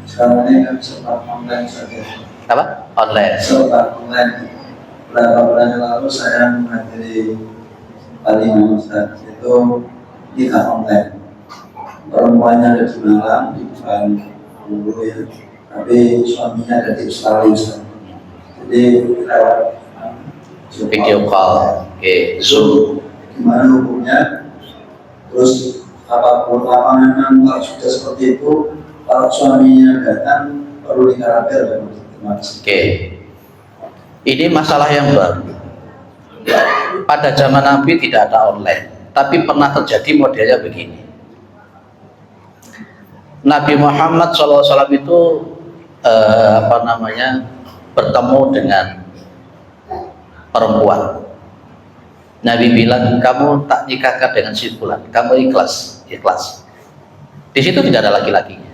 Speaker 2: Sekarang ini kan serba online saja.
Speaker 1: Apa? Online.
Speaker 2: Serba online. Beberapa bulan yang lalu saya menghadiri Paling Ustaz itu nikah online. Perempuannya ada di Malang, di depan dulu ya, tapi suaminya ada di Australia Ustaz. Jadi lewat
Speaker 1: Video call. Oke. Zoom.
Speaker 2: gimana hukumnya? Terus apapun apa memang kalau sudah seperti itu, kalau suaminya datang perlu dikarantina dan
Speaker 1: Oke. Ini masalah yang baru. Pada zaman Nabi tidak ada online, tapi pernah terjadi modelnya begini. Nabi Muhammad SAW itu bertemu dengan perempuan. Nabi bilang, kamu tak nikahkan dengan si fulan, kamu ikhlas. Di situ tidak ada laki-lakinya.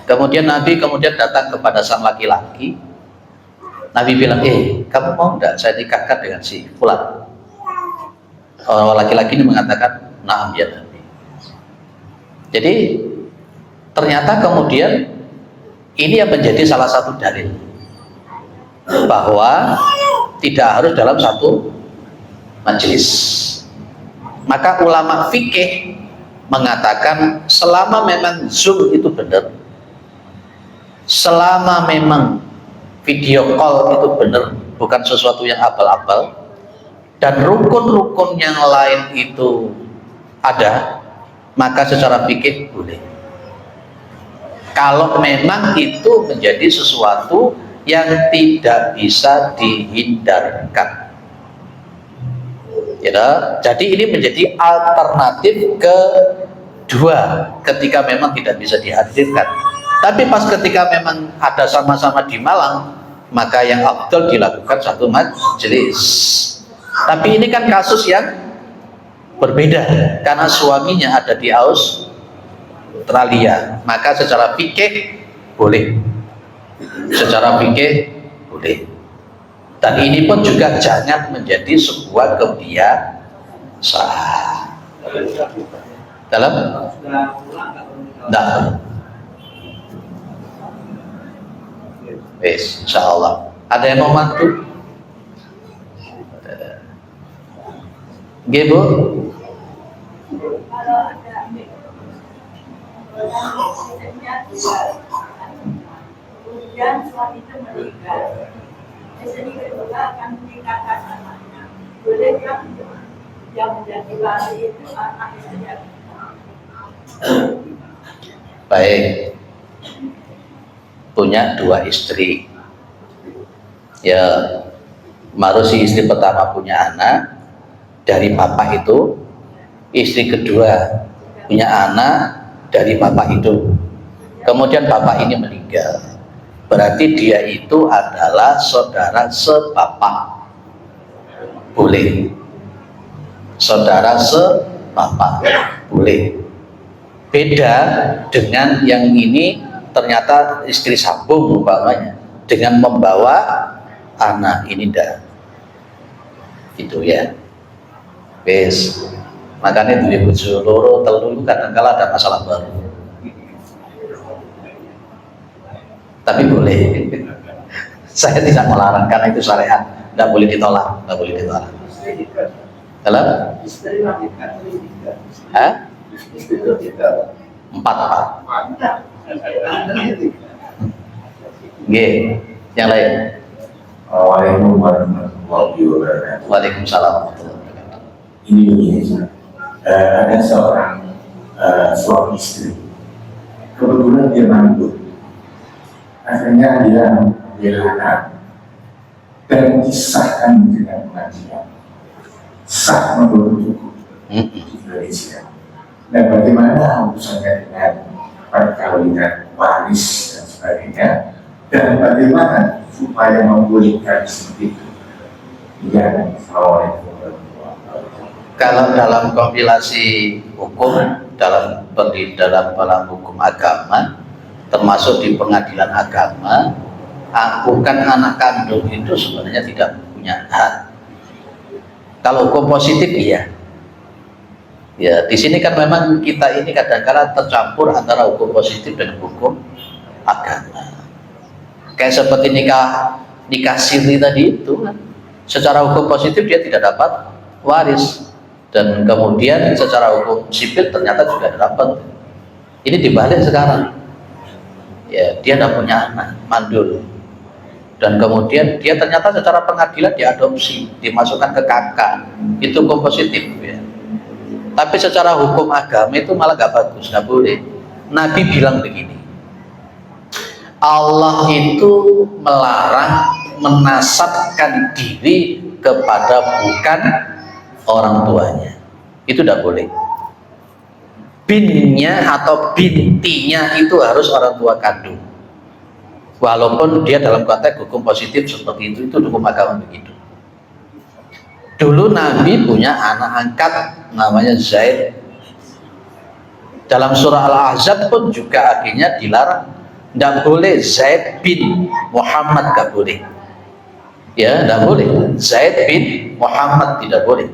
Speaker 1: Kemudian Nabi datang kepada sang laki-laki. Nabi bilang, kamu mau enggak saya nikahkan dengan si fulan? Laki-laki ini mengatakan, na'am ya Nabi. Jadi ternyata kemudian ini yang menjadi salah satu dalil bahwa tidak harus dalam satu majelis. Maka ulama fikih mengatakan selama memang Zoom itu benar, selama memang video call itu benar, bukan sesuatu yang abal-abal, dan rukun-rukun yang lain itu ada, maka secara fikih boleh. Kalau memang itu menjadi sesuatu yang tidak bisa dihindarkan. Ya, jadi ini menjadi alternatif kedua ketika memang tidak bisa dihadirkan. Tapi pas ketika memang ada sama-sama di Malang, maka yang afdal dilakukan satu majelis. Tapi ini kan kasus yang berbeda karena suaminya ada di Australia, maka secara fikih boleh. Secara fikih boleh. Dan ini pun juga jangan menjadi sebuah kebiasaan. Dalam Enggak. Wes, insyaallah. Ada yang mau bantu? Nggih, Bu.
Speaker 3: Kemudian suami itu meninggal. Istri kedua akan menikahkan anaknya. Bolehkah yang menjadi wali itu anak istrinya?
Speaker 1: Baik. Punya 2 istri. Ya, baru si istri pertama punya anak dari papa itu, istri kedua punya anak dari papa itu. Kemudian bapak ini meninggal. Berarti dia itu adalah saudara sepapa. Boleh. Saudara sepapa. Boleh. Beda dengan yang ini ternyata istri sambung umpamanya dengan membawa anak ini dah. Gitu ya. Wes. Makanya duwe bojo loro telu kadang-kala ada masalah baru. Tapi boleh. Saya tidak melarang karena itu syariat, tidak boleh ditolak, tidak boleh ditolak. Dalam? Hah? 4 Pak. G. Yang lain?
Speaker 4: Assalamualaikum warahmatullahi wabarakatuh.
Speaker 1: Waalaikumsalam warahmatullahi wabarakatuh.
Speaker 4: Ini begini, ada seorang suami istri. Kebetulan dia mandul. Akhirnya dia ambil anak dan disahkan dengan pengadilan. Sah menurut hukum Indonesia. Dan bagaimana urusannya dengan perkawinan waris dan sebagainya, dan bagaimana supaya membolehkan seperti itu. Ya, Assalamualaikum warahmatullahi wabarakatuh.
Speaker 1: Kalau dalam kompilasi hukum dalam hukum agama, termasuk di pengadilan agama, bukan anak kandung itu sebenarnya tidak punya hak. Kalau hukum positif iya. Ya, di sini kan memang kita ini kadang-kadang tercampur antara hukum positif dan hukum agama. Kayak seperti nikah siri tadi itu kan. Secara hukum positif dia tidak dapat waris, dan kemudian secara hukum sipil ternyata juga dapat. Ini dibalik sekarang. Ya, dia tidak punya anak, mandul. Dan kemudian dia ternyata secara pengadilan diadopsi, dimasukkan ke kakak. Itu hukum positif ya. Tapi secara hukum agama itu malah gak bagus, gak boleh. Nabi bilang begini, Allah itu melarang menasabkan diri kepada bukan orang tuanya. Itu tidak boleh. Binnya atau bintinya itu harus orang tua kandung. Walaupun dia dalam konteks hukum positif seperti itu hukum agama begitu. Dulu Nabi punya anak angkat namanya Zaid. Dalam surah Al-Ahzab pun juga akhirnya dilarang. Tidak boleh Zaid bin Muhammad, tidak boleh. Ya, tidak boleh. Zaid bin Muhammad tidak boleh.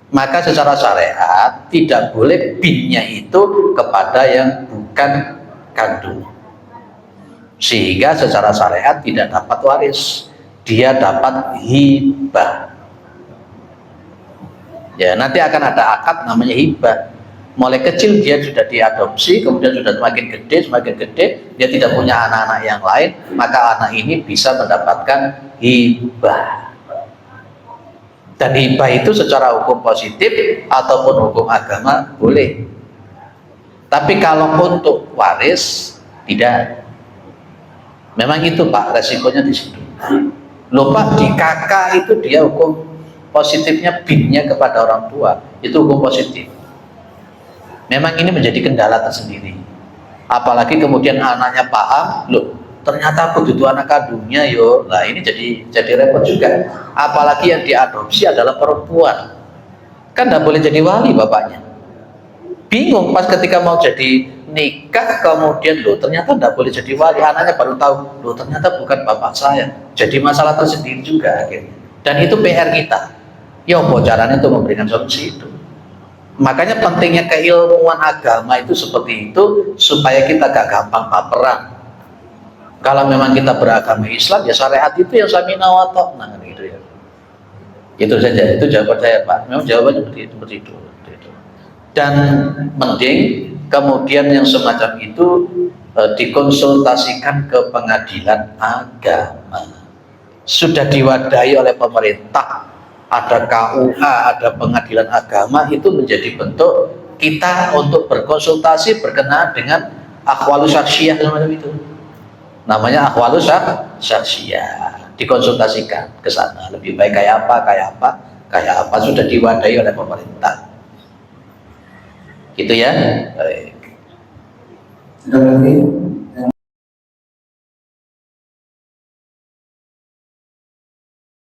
Speaker 1: Maka secara syariat tidak boleh binnya itu kepada yang bukan kandung. Sehingga secara syariat tidak dapat waris. Dia dapat hibah. Ya, nanti akan ada akad namanya hibah. Mulai kecil dia sudah diadopsi, kemudian sudah semakin gede, dia tidak punya anak-anak yang lain, maka anak ini bisa mendapatkan hibah. Dan hibah itu secara hukum positif ataupun hukum agama boleh. Tapi kalau untuk waris tidak. Memang itu Pak, resikonya di situ. Loh Pak, di kakak itu dia hukum positifnya binnya kepada orang tua, itu hukum positif. Memang ini menjadi kendala tersendiri. Apalagi kemudian anaknya paham, loh ternyata aku itu anak kandungnya yo. Nah ini jadi repot juga. Apalagi yang diadopsi adalah perempuan, kan tidak boleh jadi wali bapaknya. Bingung pas ketika mau jadi nikah, kemudian loh ternyata tidak boleh jadi wali. Anaknya baru tahu, loh ternyata bukan bapak saya. Jadi masalah tersendiri juga akhirnya. Dan itu PR kita. Ya apa caranya untuk memberikan solusi itu? Makanya pentingnya keilmuan agama itu seperti itu, supaya kita gak gampang baperan. Kalau memang kita beragama Islam, ya syariat itu yang samina wa ta'na, gitu ya. Itu saja, itu jawaban saya Pak. Memang jawabannya seperti itu. Dan mending kemudian yang semacam itu dikonsultasikan ke pengadilan agama. Sudah diwadahi oleh pemerintah, ada KUH, ada pengadilan agama, itu menjadi bentuk kita untuk berkonsultasi berkenaan dengan akhwalus syakhsiyah semacam itu. Namanya akhwalus syakhsiyah, dikonsultasikan ke sana. Lebih baik kayak apa, sudah diwadahi oleh pemerintah. Gitu ya. Baik.
Speaker 2: Sudah lagi